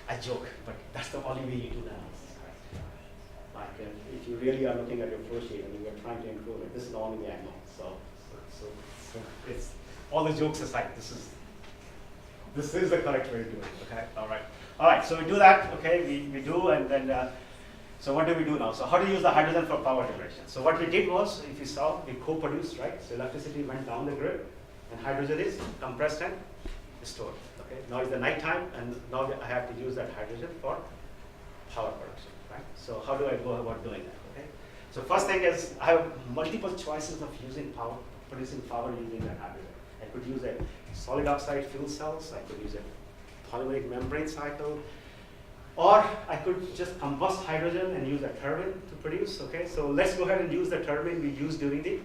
I joke, but that's the only way you do that. Like if you really are looking at your flow sheet and you are trying to improve it, this is the only way I know. So it's all the jokes aside. This is the correct way to do it. Okay, all right. All right, so we do that, okay, we do, and then, so what do we do now? So how do you use the hydrogen for power generation? So what we did was, if you saw, we co-produced, right? So electricity went down the grid, and hydrogen is compressed and stored, okay? Now it's the night time, and now I have to use that hydrogen for power production, right? So how do I go about doing that, okay? So first thing is, I have multiple choices of producing power using that hydrogen. I could use a solid oxide fuel cells, I could use a polymeric membrane cycle, or I could just combust hydrogen and use a turbine to produce. Okay, so let's go ahead and use the turbine we use during the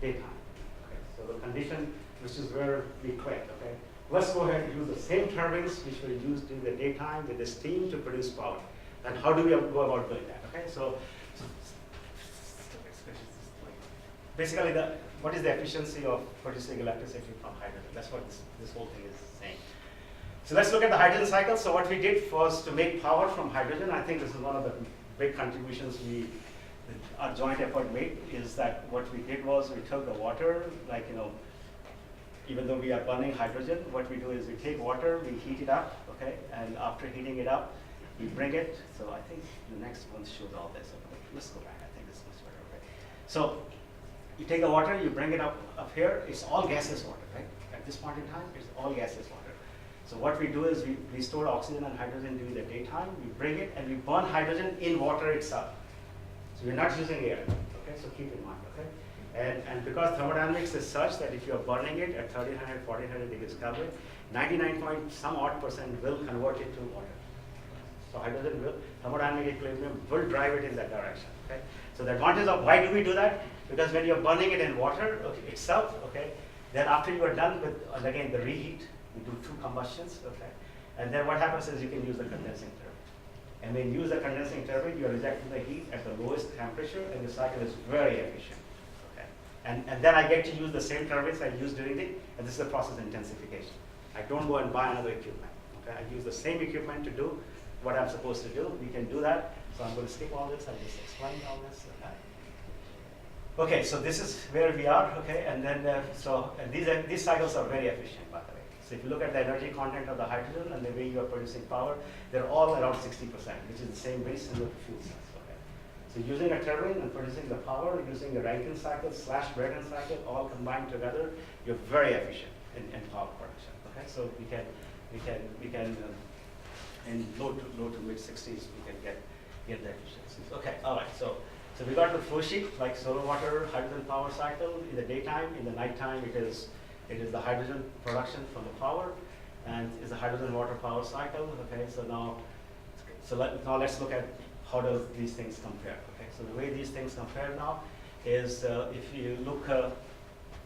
daytime. Okay, so the condition, which is where we quit. Okay, let's go ahead and use the same turbines which we use during the daytime with the steam to produce power. And how do we go about doing that? Okay, so basically, what is the efficiency of producing electricity from hydrogen? That's what this whole thing is saying. So let's look at the hydrogen cycle. So what we did was to make power from hydrogen. I think this is one of the big contributions our joint effort made, is that what we did was we took the water, like, even though we are burning hydrogen, what we do is we take water, we heat it up, okay, and after heating it up, we bring it. So I think the next one shows all this. Okay, let's go back. I think this is much better. Okay. So you take the water, you bring it up here. It's all gaseous water, right? At this point in time, it's all gaseous water. So what we do is we store oxygen and hydrogen during the daytime. We bring it and we burn hydrogen in water itself. So we're not using air. Okay, so keep in mind. Okay, and because thermodynamics is such that if you are burning it at 1300, 1400 degrees Kelvin, 99% will convert it to water. So hydrogen will, thermodynamic equilibrium will drive it in that direction. Okay, so the advantage of why do we do that? Because when you're burning it in water itself, okay, then after you are done with again the reheat, we do 2 combustions, okay, and then what happens is you can use the condensing turbine. And when you use the condensing turbine, you are rejecting the heat at the lowest temperature, and the cycle is very efficient. Okay, and then I get to use the same turbines I used during and this is the process intensification. I don't go and buy another equipment. Okay, I use the same equipment to do what I'm supposed to do. We can do that. So I'm going to skip all this. I'll just explain all this. Okay. Okay, so this is where we are. Okay, and then and these cycles are very efficient, by the way. So if you look at the energy content of the hydrogen and the way you are producing power, they're all around 60%, which is the same way similar to fuel cells. Okay, so using a turbine and producing the power, using a Rankine cycle / Brayton cycle, all combined together, you're very efficient in power production. Okay, so we can in low to mid 60s we can get get the efficiencies. Okay, all right, so we got the flow sheet, like solar water, hydrogen power cycle in the daytime. In the nighttime, it is the hydrogen production from the power, and is the hydrogen water power cycle. Okay, so now let's look at how does these things compare. Okay, so the way these things compare now is if you look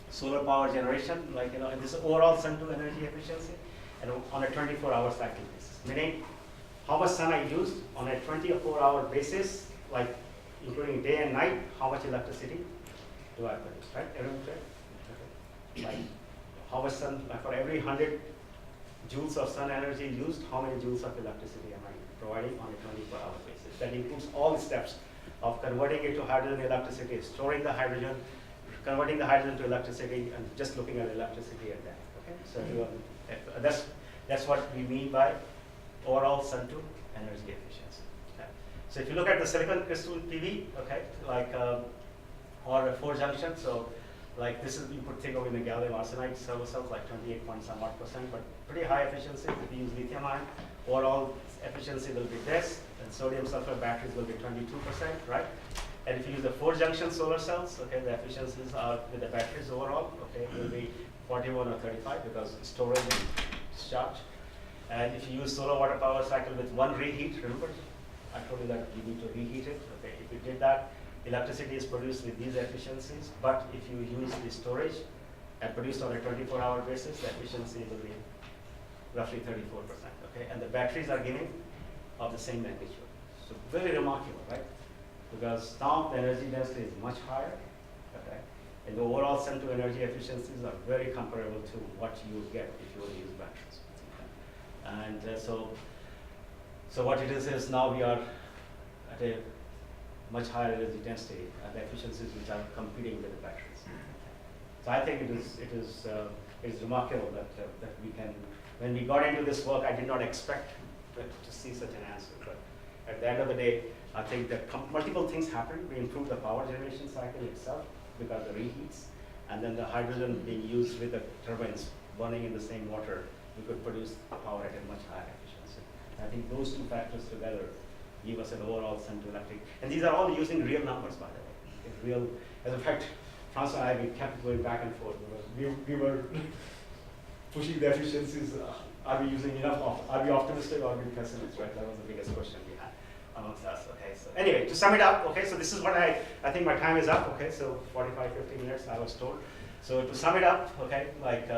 solar power generation, like and this is overall sun to energy efficiency, and on a 24-hour cycle basis, meaning how much sun I used on a 24-hour basis, like including day and night, how much electricity do I produce, right? Everyone clear? Okay. Like how much sun, like for every 100 joules of sun energy used, how many joules of electricity am I providing on a 24-hour basis? That includes all the steps of converting it to hydrogen electricity, storing the hydrogen, converting the hydrogen to electricity, and just looking at electricity at that. Okay, so that's what we mean by overall sun to energy efficiency. Okay. So if you look at the silicon crystal PV, okay, like or a 4-junction, so like this is, you could think of in the gallium arsenide solar cells, like 28 point some odd %, but pretty high efficiency. If you use lithium ion, overall efficiency will be this, and sodium sulfur batteries will be 22%, right? And if you use the 4-junction solar cells, okay, the efficiencies are with the batteries overall, okay, will be 41 or 35 because storage and discharge. And if you use solar water power cycle with one reheat, remember, I told you that you need to reheat it. Okay, if you did that, electricity is produced with these efficiencies. But if you use the storage and produced on a 24-hour basis, the efficiency will be roughly 34%. Okay, and the batteries are giving of the same magnitude. So very remarkable, right? Because now the energy density is much higher. Okay, and the overall sun to energy efficiencies are very comparable to what you would get if you would use batteries. And so what it is now we are at a much higher energy density and the efficiencies which are competing with the batteries. So I think it is remarkable that we can. When we got into this work, I did not expect to see such an answer. But at the end of the day, I think that multiple things happened. We improved the power generation cycle itself because the reheats, and then the hydrogen being used with the turbines burning in the same water, we could produce power at a much higher efficiency. I think those two factors together give us an overall sun to electric. And these are all using real numbers, by the way. It's real. As a fact, Francois and I, we kept going back and forth. We were pushing the efficiencies. Are we using enough? Are we optimistic or are we pessimistic? Right? That was the biggest question we had amongst us. Okay. So anyway, to sum it up. Okay. So this is what I think my time is up. Okay. So 45, 50 minutes I was told. So to sum it up. Okay. Like.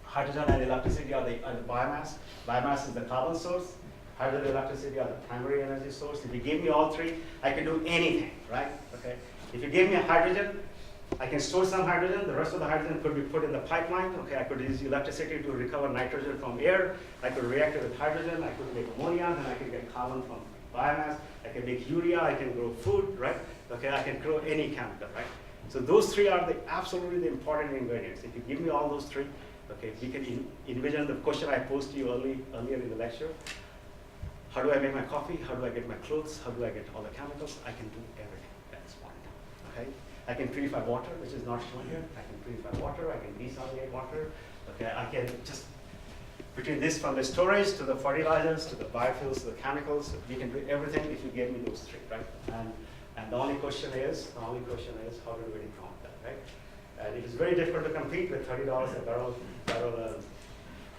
Hydrogen and electricity are the biomass. Biomass is the carbon source. Hydrogen and electricity are the primary energy source. If you give me all three, I can do anything, right? Okay. If you give me a hydrogen, I can store some hydrogen. The rest of the hydrogen could be put in the pipeline. Okay. I could use electricity to recover nitrogen from air. I could react it with hydrogen. I could make ammonia, and I can get carbon from biomass. I can make urea. I can grow food, right? Okay. I can grow any chemical, right? So those three are absolutely the important ingredients. If you give me all those three, okay, we can envision the question I posed to you earlier in the lecture. How do I make my coffee? How do I get my clothes? How do I get all the chemicals? I can do everything at this point. Okay, I can purify water, which is not shown here. I can purify water. I can desalinate water. Okay, I can just between this from the storage to the fertilizers to the biofuels to the chemicals, we can do everything if you gave me those three, right? And the only question is how do we count that, right? And it is very difficult to compete with $30 a barrel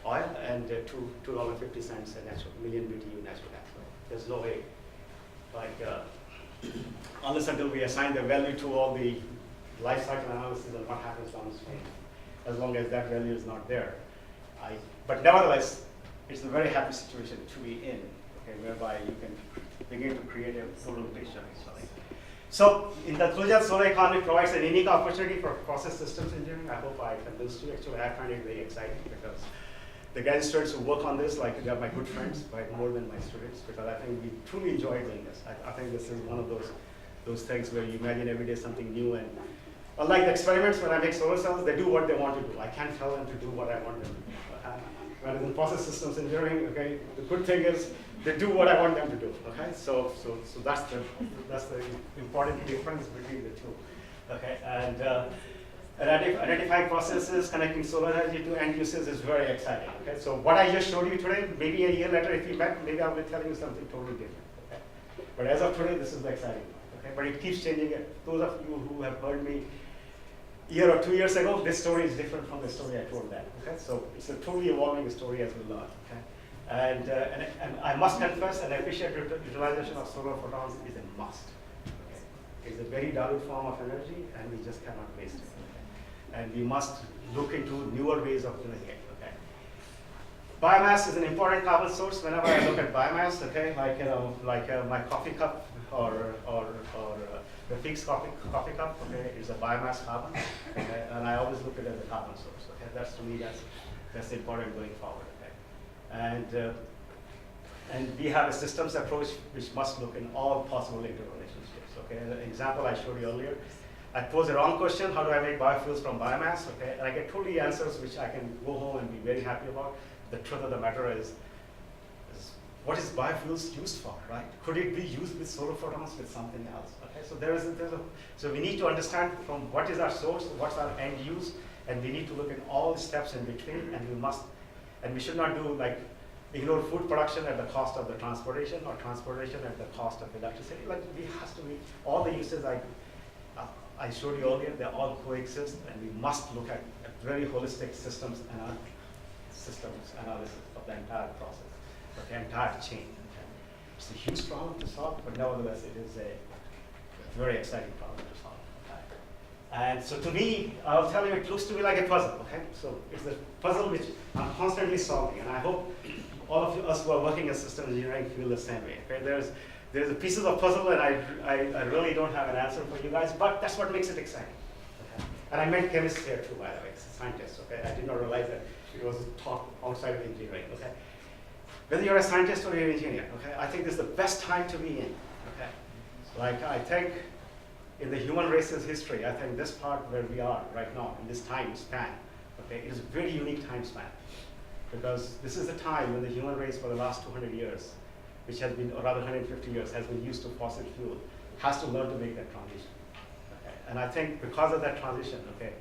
oil and $2.50 a million BTU natural gas. There's no way, like, unless until we assign the value to all the life cycle analysis and what happens downstream, as long as that value is not there. But nevertheless, it's a very happy situation to be in, okay, whereby you can begin to create a total picture. So, in conclusion, solar economy provides a unique opportunity for process systems engineering. I hope I convinced you. Actually, I find it very exciting because the graduate students who work on this, like, they are my good friends, right, more than my students, because I think we truly enjoy doing this. I think this is one of those things where you imagine every day something new. And unlike the experiments, when I make solar cells, they do what they want to do. I can't tell them to do what I want them to do. Whereas in process systems engineering, okay, the good thing is they do what I want them to do. Okay, so that's the important difference between the two. Okay, and identifying processes, connecting solar energy to end users is very exciting. Okay, so what I just showed you today, maybe a year later, if you met, maybe I'll be telling you something totally different. Okay, But as of today, this is the exciting part. Okay? But it keeps changing. Those of you who have heard me a year or 2 years ago, this story is different from the story I told then. Okay? So it's a totally evolving story as we learn. Okay? And I must confess, an efficient utilization of solar photons is a must. Okay? It's a very dilute form of energy, and we just cannot waste it. Okay? And we must look into newer ways of doing it. Okay? Biomass is an important carbon source. Whenever I look at biomass, okay, like my coffee cup or the fixed coffee cup, okay, is a biomass carbon, okay, and I always look at it as a carbon source. Okay, that's to me that's important going forward. Okay, and we have a systems approach which must look in all possible interrelationships. Okay, an example I showed you earlier. I pose a wrong question, how do I make biofuels from biomass? Okay, and I get totally answers which I can go home and be very happy about. The truth of the matter is what is biofuels used for, right? Could it be used with solar photons with something else? Okay, so so we need to understand from what is our source, what's our end use, and we need to look at all the steps in between, and we should not do like ignore food production at the cost of the transportation or transportation at the cost of electricity. Like we has to be all the uses I showed you earlier, they all coexist, and we must look at a very holistic systems analysis of the entire process, of the entire chain. Okay. It's a huge problem to solve, but nevertheless, it is a very exciting problem to solve. Okay. And so to me, I'll tell you, it looks to me like a puzzle. Okay, so it's a puzzle which I'm constantly solving, and I hope all of us who are working in systems engineering feel the same way. Okay, there's a pieces of puzzle, and I really don't have an answer for you guys, but that's what makes it exciting. Okay. And I meant chemists here too, by the way, scientists. Okay, I did not realize that it was a talk outside of engineering. Okay, whether you're a scientist or you're an engineer, okay, I think this is the best time to be in. Okay, like I think in the human race's history, I think this part where we are right now in this time span, okay, it is a very unique time span, because this is the time when the human race for the last 200 years, which has been, or rather 150 years, has been used to fossil fuel, has to learn to make that transition. Okay? And I think because of that transition, okay,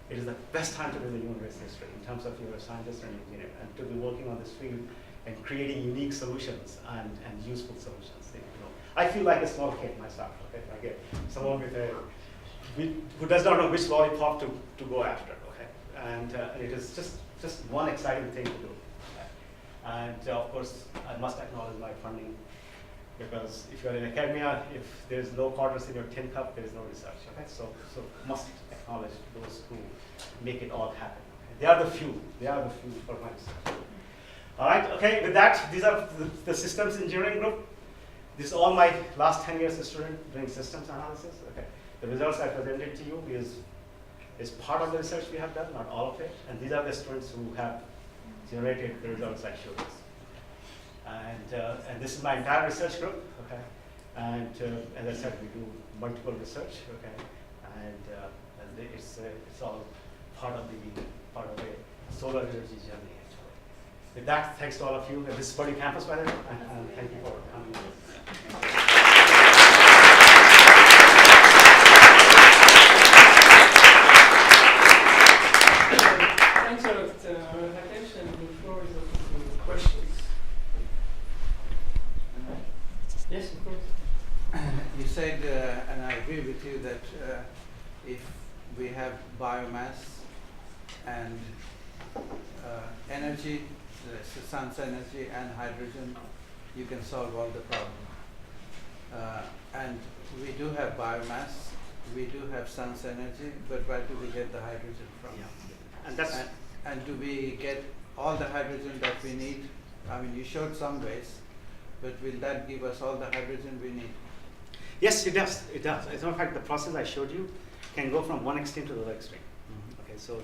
it is the best time to be in the human race history in terms of you're a scientist and engineer, and to be working on this field and creating unique solutions and useful solutions. You know, I feel like a small kid myself. Okay, like someone who does not know which lollipop to go after. Okay, and it is just one exciting thing to do. And of course, I must acknowledge my funding, because if you're in academia, if there's no quarters in your tin cup, there is no research. Okay, so must acknowledge those who make it all happen. Okay? They are the few. They are the few for my research. All right. Okay. With that, these are the systems engineering group. This is all my last 10 years of student doing systems analysis. Okay. The results I presented to you is part of the research we have done, not all of it. And these are the students who have generated the results I showed us. And this is my entire research group, okay? And as I said, we do multiple research, okay? And it's all part of the solar energy journey, actually. With that, thanks to all of you. And this is Purdue campus, by the way, and thank you for coming. Thanks a lot, Rakesh, and the floor is open to questions. Yes, of course. You said, and I agree with you, that if we have biomass and energy, the sun's energy and hydrogen, you can solve all the problem. And we do have biomass, we do have sun's energy, but where do we get the hydrogen from? Yeah. And do we get all the hydrogen that we need? I mean, you showed some ways, but will that give us all the hydrogen we need? Yes, it does. It does. As a matter of fact, the process I showed you can go from one extreme to the other extreme. Mm-hmm. Okay, so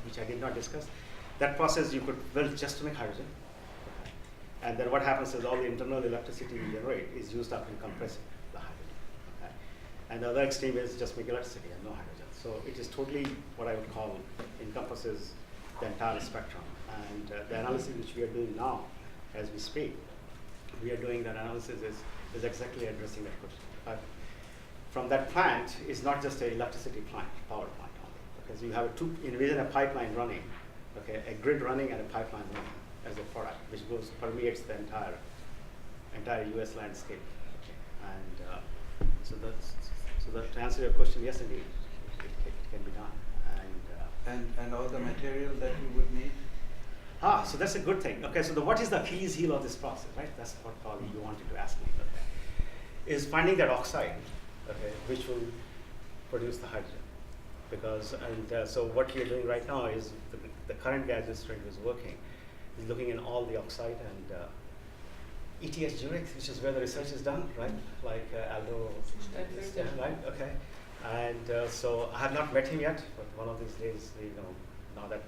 which I did not discuss. That process you could build just to make hydrogen, okay. And then what happens is all the internal electricity you generate is used up in compressing the hydrogen. Okay. And the other extreme is just make electricity and no hydrogen. So it is totally what I would call encompasses the entire spectrum. And the analysis which we are doing now, as we speak, we are doing that analysis is exactly addressing that question. From that plant is not just an electricity plant, power plant only, because you have envision a pipeline running, okay, a grid running and a pipeline running as a product, which permeates the entire entire US landscape. Okay. And so that to answer your question, yes, indeed, it can be done. And all the material that you would need? So that's a good thing. Okay, so what is the Achilles heel of this process, right? That's what probably you wanted to ask me. Okay. Is finding that oxide, okay, which will produce the hydrogen. Because, so what you're doing right now is the current gas strain is working, is looking in all the oxide and ETH Zurich, which is where the research is done, right? Like Aldo, right? Okay. And so I have not met him yet, but one of these days, now that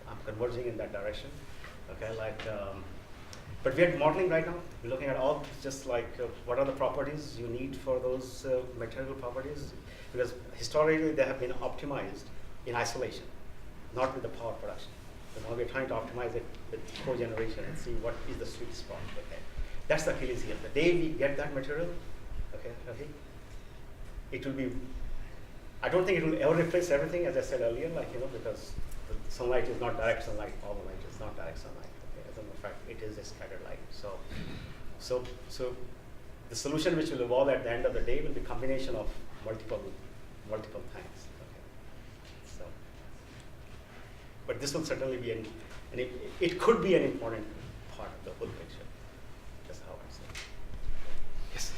I'm converging in that direction, okay, but we're modeling right now. We're looking at all, just like what are the properties you need for those material properties, because historically they have been optimized in isolation, not with the power production. So now we're trying to optimize it with cogeneration and see what is the sweet spot. Okay, that's the Achilles heel. The day we get that material, okay, it will be. I don't think it will ever replace everything, as I said earlier, because the sunlight is not direct sunlight, all the light is not direct sunlight. Okay, as a matter of fact, it is a scattered light. So the solution which will evolve at the end of the day will be a combination of multiple things. Okay. So, but this will certainly be it could be an important part of the whole picture. That's how I say. Yes.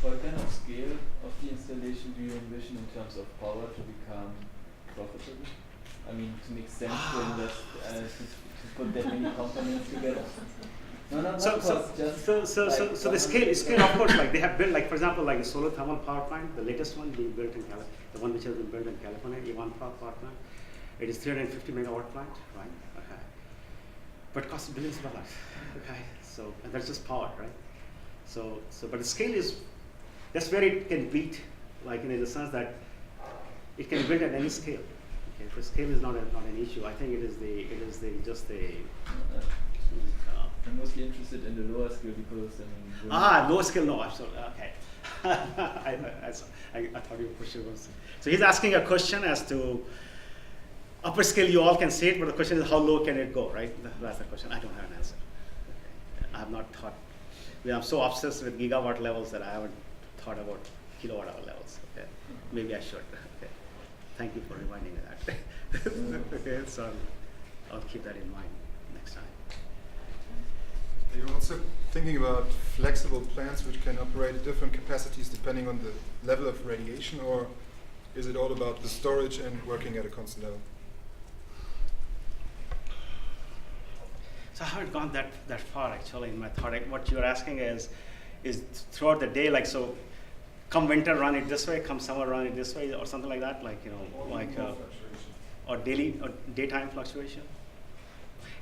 What kind of scale of the installation do you envision in terms of power to become profitable? I mean, to make sense to invest, to put that many components together? No, so the scale, of course, like they have built, like for example, like the solar thermal power plant, the latest one being built in California, the one which has been built in California, E1 power plant. It is 350 megawatt plant, right? Okay. But it costs billions of dollars. Okay. So, and that's just power, right? So, but the scale is, that's where it can beat, like in the sense that it can build at any scale. Okay, the scale is not an issue. I think it is just the. I'm mostly interested in the lower scale because lower scale, no, absolutely. Okay. I thought your question was. So he's asking a question as to upper scale. You all can see it, but the question is how low can it go, right? That's the question. I don't have an answer. Okay. I have not thought. I'm so obsessed with gigawatt levels that I haven't thought about kilowatt hour levels. Okay. Maybe I should. Okay. Thank you for reminding me that. Okay, so I'll keep that in mind next time. Are you also thinking about flexible plants which can operate at different capacities depending on the level of radiation, or is it all about the storage and working at a constant level? So I haven't gone that far actually in my thought. What you're asking is throughout the day, like so, come winter run it this way, come summer run it this way, or something like that, like or daily or daytime fluctuation.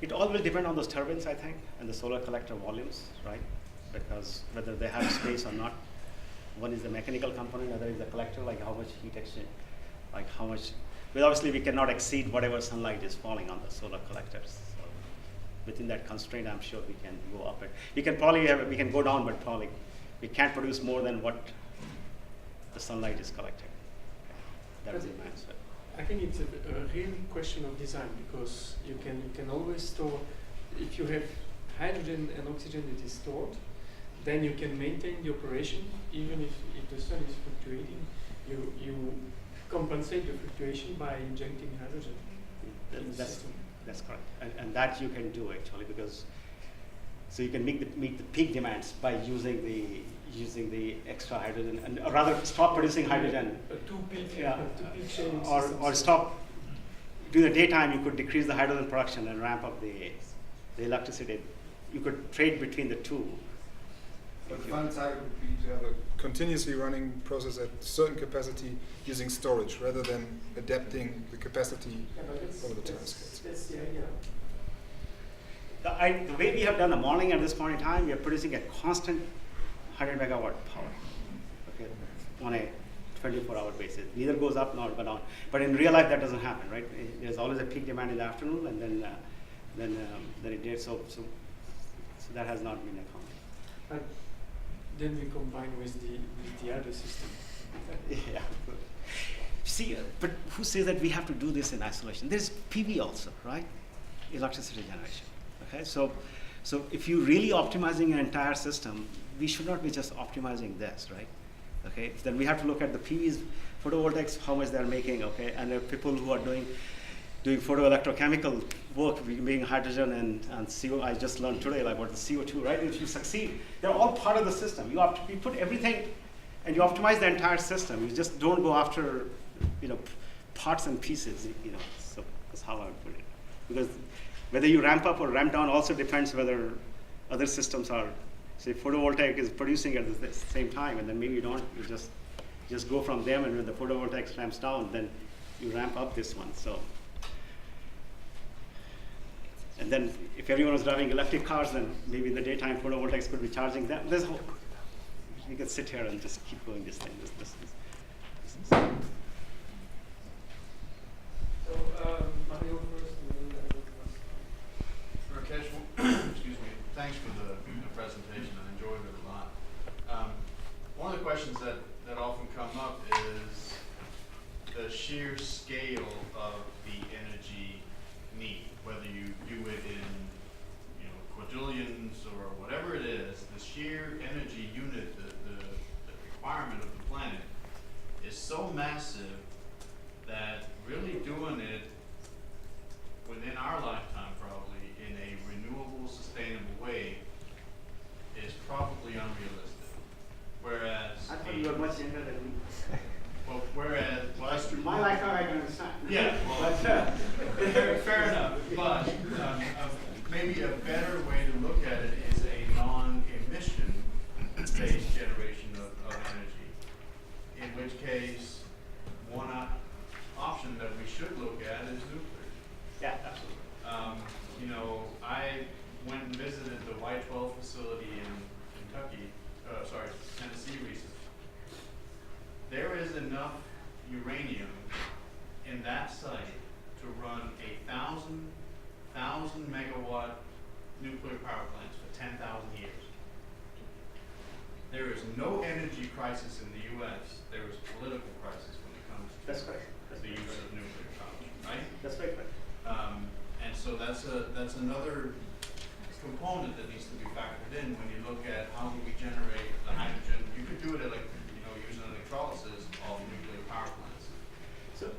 It all will depend on those turbines, I think, and the solar collector volumes, right? Because whether they have space or not. One is the mechanical component, other is the collector, like how much heat exchange, like how much. Well, obviously we cannot exceed whatever sunlight is falling on the solar collectors. So within that constraint, I'm sure we can go up. We can go down, but probably we can't produce more than what the sunlight is collecting. Okay. That is the answer. I think it's a real question of design, because you can always store, if you have hydrogen and oxygen that is stored, then you can maintain the operation even if the sun is fluctuating. You compensate the fluctuation by injecting hydrogen. That's correct, and that you can do actually, because so you can meet the peak demands by using the extra hydrogen, and or rather stop producing hydrogen. Two peak shaving or systems. stop during the daytime. You could decrease the hydrogen production and ramp up the electricity. You could trade between the two. But the final target would be to have a continuously running process at certain capacity using storage rather than adapting the capacity over the time scales. That's the idea. The way we have done the modeling at this point in time, we are producing a constant 100 megawatt power, okay, on a 24-hour basis. Neither goes up nor go down. But in real life, that doesn't happen, right? There's always a peak demand in the afternoon, and then it did. So that has not been accounted. But then we combine with the other system. Yeah. See, but who says that we have to do this in isolation? There's PV also, right? Electricity generation. Okay, so if you're really optimizing an entire system, we should not be just optimizing this, right? Okay, then we have to look at the PVs, photovoltaics, how much they're making, okay? And there are people who are doing photoelectrochemical work, being hydrogen and CO. I just learned today like about the CO2, right? If you succeed, they're all part of the system. You put everything, and you optimize the entire system. You just don't go after, parts and pieces, So that's how I would put it. Because whether you ramp up or ramp down also depends whether other systems are, say, photovoltaic is producing at the same time, and then maybe you don't. You just go from them, and when the photovoltaic ramps down, then you ramp up this one. So. And then if everyone was driving electric cars, then maybe in the daytime photovoltaics could be charging them. You can sit here and just keep going this thing. This. So, Mario first, and then Rakesh, excuse me, thanks for the presentation. I enjoyed it a lot. One of the questions that often come up is the sheer scale of the energy need, whether you do it in quadrillions or whatever it is, the sheer energy unit, the requirement of the planet is so massive that really doing it within our lifetime probably in a renewable, sustainable way is probably unrealistic. Whereas I thought you were much younger than me. Well, that's true. My lifetime, I can understand. Yeah, well, fair enough. But maybe a better way to look at it is a non-emission based generation of energy. In which case, one option that we should look at is nuclear. Yeah, absolutely. I went and visited the Y12 facility in Tennessee recently. There is enough uranium in that site to run 1,000 megawatt nuclear power plants for 10,000 years. There is no energy crisis in the U.S. There is political crisis when it comes to the use of nuclear power, right? That's right. And so that's another component that needs to be factored in when you look at how do we generate the hydrogen. You could do it using electrolysis of nuclear power plants. So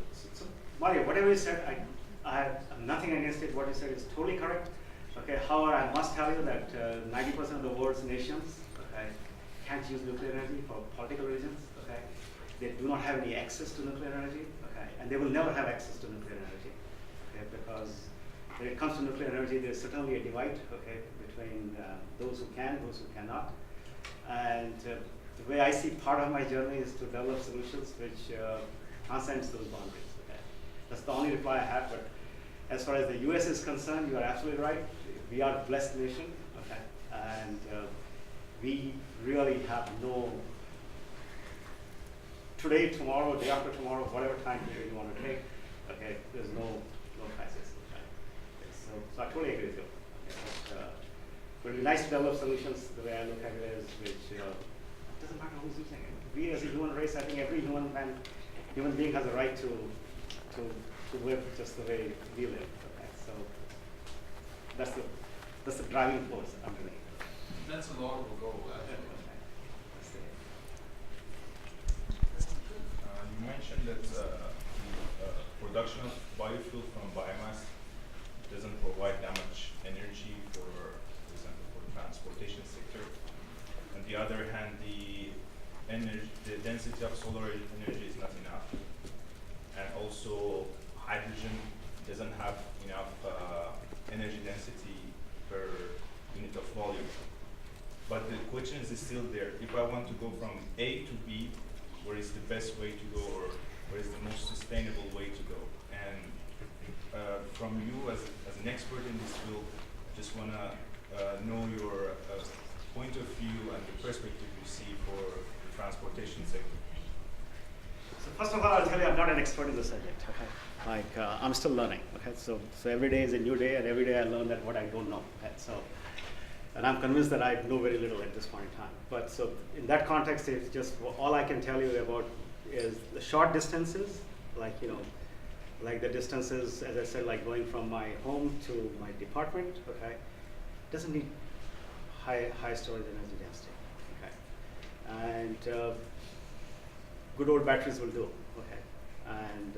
Mario, whatever you said, I have nothing against it. What you said is totally correct. Okay. However, I must tell you that 90% of the world's nations, okay, can't use nuclear energy for political reasons. Okay. They do not have any access to nuclear energy. Okay, and they will never have access to nuclear energy. Okay, because when it comes to nuclear energy, there's certainly a divide, okay, between those who can, those who cannot. And the way I see part of my journey is to develop solutions which transcends those boundaries. Okay? That's the only reply I have. But as far as the U.S. is concerned, you are absolutely right. We are a blessed nation, okay, and we really have no today, tomorrow, day after tomorrow, whatever time period you want to take. Okay, there's no crisis. So I totally agree with you. Okay, but it would be nice to develop solutions. The way I look at it is, which doesn't matter who's using it. We as a human race, I think every human being has a right to live just the way we live. Okay, so that's the driving force underneath. That's a laudable goal, actually. You mentioned that the production of biofuel from biomass doesn't provide that much energy for example, for the transportation sector. On the other hand, the density of solar energy is not enough, and also hydrogen doesn't have enough energy density per unit of volume. But the question is still there. If I want to go from A to B, where is the best way to go, or where is the most sustainable way to go? And from you as an expert in this field, I just want to know your point of view and the perspective you see for the transportation sector. So first of all, I'll tell you I'm not an expert in the subject. Okay, like I'm still learning. Okay, so every day is a new day, and every day I learn that what I don't know. Okay, so. And I'm convinced that I know very little at this point in time. But so in that context, it's just all I can tell you about is the short distances, like like the distances, as I said, like going from my home to my department. Okay, doesn't need high storage energy density. And good old batteries will do, okay? And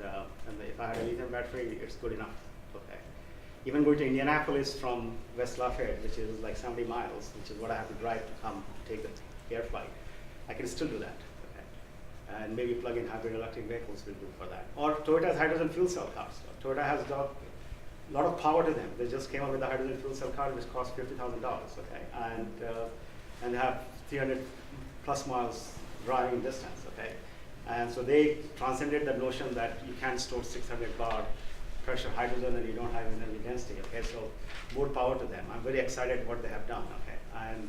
if I had a lithium battery, it's good enough, okay? Even going to Indianapolis from West Lafayette, which is like 70 miles, which is what I have to drive to come take the air flight, I can still do that, okay? And maybe plug-in hybrid electric vehicles will do for that. Or Toyota's hydrogen fuel cell cars. Toyota has got a lot of power to them. They just came up with a hydrogen fuel cell car which costs $50,000, okay? And they have 300 plus miles driving distance, okay? And so they transcended the notion that you can't store 600 bar pressure hydrogen and you don't have energy density, okay? So more power to them. I'm very excited what they have done, okay? And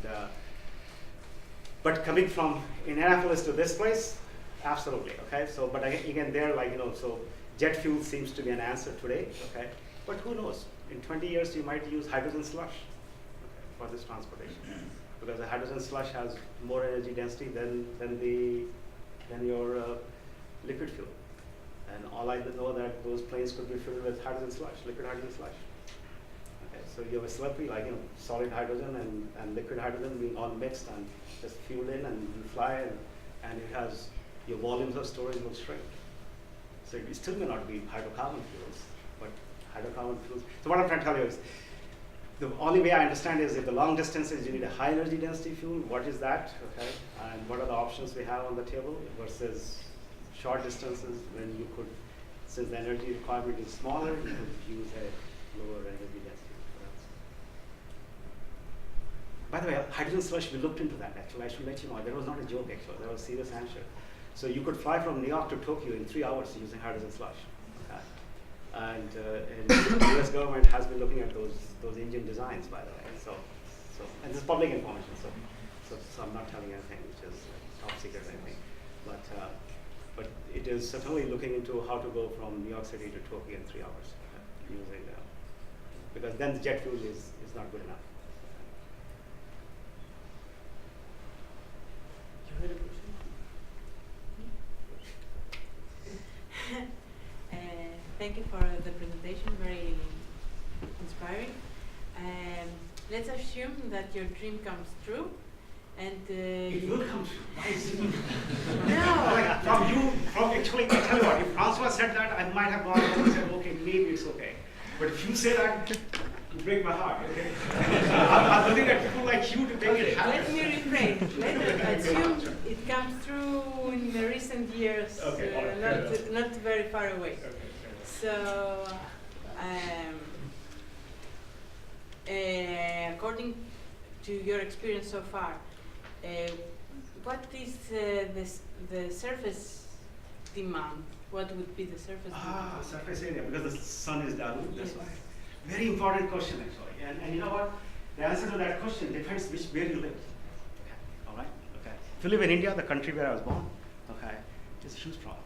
but coming from Indianapolis to this place, absolutely, okay? So, but again, they're like, so jet fuel seems to be an answer today, okay? But who knows? In 20 years, you might use hydrogen slush, okay, for this transportation, because the hydrogen slush has more energy density than your liquid fuel. And all I know that those planes could be filled with hydrogen slush, liquid hydrogen slush. Okay, so you have a slurpee, like solid hydrogen and liquid hydrogen being all mixed and just fueled in, and you fly, and it has your volumes of storage will shrink. So it still may not be hydrocarbon fuels, but hydrocarbon fuels. So what I'm trying to tell you is, the only way I understand is if the long distances you need a high energy density fuel, what is that, okay? And what are the options we have on the table versus short distances when you could, since the energy requirement is smaller, you could use a lower energy density. By the way, hydrogen slush, we looked into that actually. I should let you know, that was not a joke actually, that was a serious answer. So you could fly from New York to Tokyo in 3 hours using hydrogen slush. Okay? And the US government has been looking at those engine designs, by the way. And this is public information, so I'm not telling anything which is top secret or anything. But it is certainly looking into how to go from New York City to Tokyo in 3 hours using because then the jet fuel is not good enough. You had a question? Thank you for the presentation, very inspiring. Let's assume that your dream comes true, and it will come true. Why is it? No. Like actually, I tell you what, if Francois said that, I might have gone and said, okay, maybe it's okay. But if you say that, you break my heart, okay? I'm looking at people like you to make it happen. Let me rephrase. Let's assume it comes through in the recent years, okay, not very far away. Okay. So, according to your experience so far, what is the surface demand? What would be the surface demand? Surface area, because the sun is down. That's Yes. why. Very important question, actually. And you know what? The answer to that question depends where you live. Okay. All right? Okay. If you live in India, the country where I was born, okay, it's a huge problem.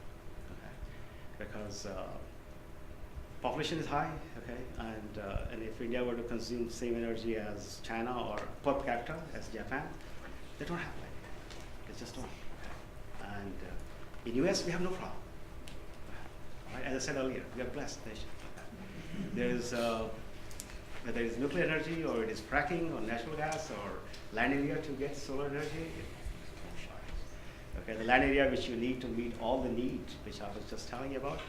Okay. Because population is high, okay, and if India were to consume the same energy as China or per capita as Japan, they don't have like that. They just don't. Okay. And in US, we have no problem. Right? As I said earlier, we are a blessed nation. Okay. There is whether it's nuclear energy or it is fracking or natural gas or land area to get solar energy. Okay, the land area which you need to meet all the needs, which I was just telling you about,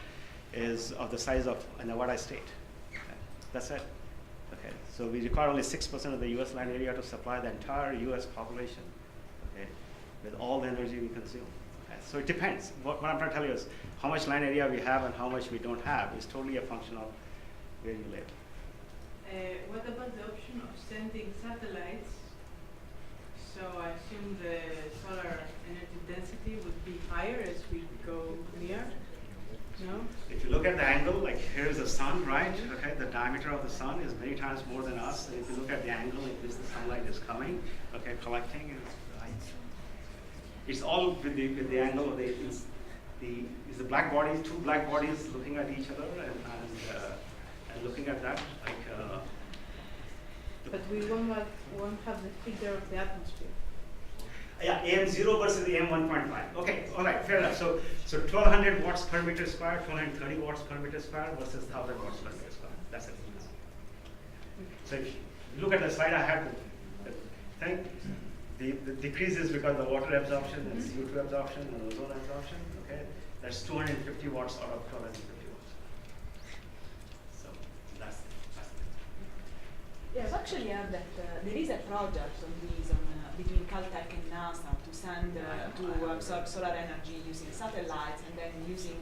is of the size of Nevada state. Okay. That's it. Okay. So we require only 6% of the US land area to supply the entire US population, okay, with all the energy we consume. Okay. So it depends. What I'm trying to tell you is how much land area we have and how much we don't have is totally a function of where you live. What about the option of sending satellites? So I assume the solar energy density would be higher as we go near. No? If you look at the angle, like here's the sun, right? Okay, the diameter of the sun is many times more than us. And if you look at the angle in which the sunlight is coming, okay, collecting, it's all with the angle of the black bodies, two black bodies looking at each other and looking at that, like. But we won't have the figure of the atmosphere. Yeah, AM0 versus AM1.5. Okay, all right, fair enough. So 1200 watts per meter square, 1230 watts per meter square versus 1000 watts per meter square. That's it. So if you look at the slide I had, the thing, the decreases because of water absorption and CO2 absorption and ozone absorption. Okay, that's 250 watts out of 250 watts. So that's Yes, actually, I have that there is a project on this between Caltech and NASA to send to absorb solar energy using satellites and then using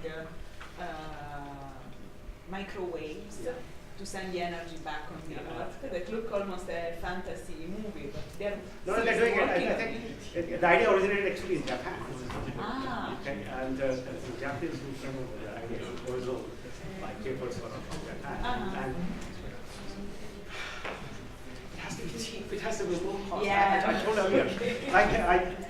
microwaves to send the energy back on the Earth. That look almost a fantasy movie, but they're no, they're doing it. I think the idea originated actually in Japan. Ah. Okay, and the Japanese who came up with the idea also by papers from Japan. And it has to be cheap. It has to be low cost. Yeah. I told earlier.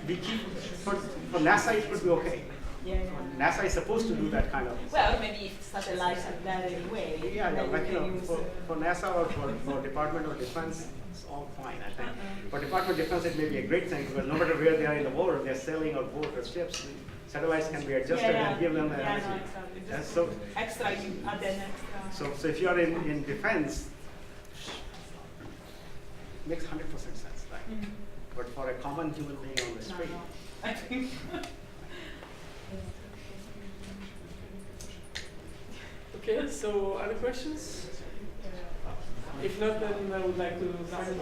We keep for NASA it could be okay. Yeah. NASA is supposed to do that kind of. Well, maybe if satellites are there anyway. Yeah, then like you can use for NASA or for Department of Defense, it's all fine, I think. For Department of Defense, it may be a great thing because no matter where they are in the world, they're sailing or boat or ships. Satellites can be adjusted and give them the energy. No, exactly. Yeah, Just so extra, you add an extra. so if you are in defense, makes 100% sense, right? But for a common human being on the street, No. I think. Okay, so other questions? If not, then I would like to find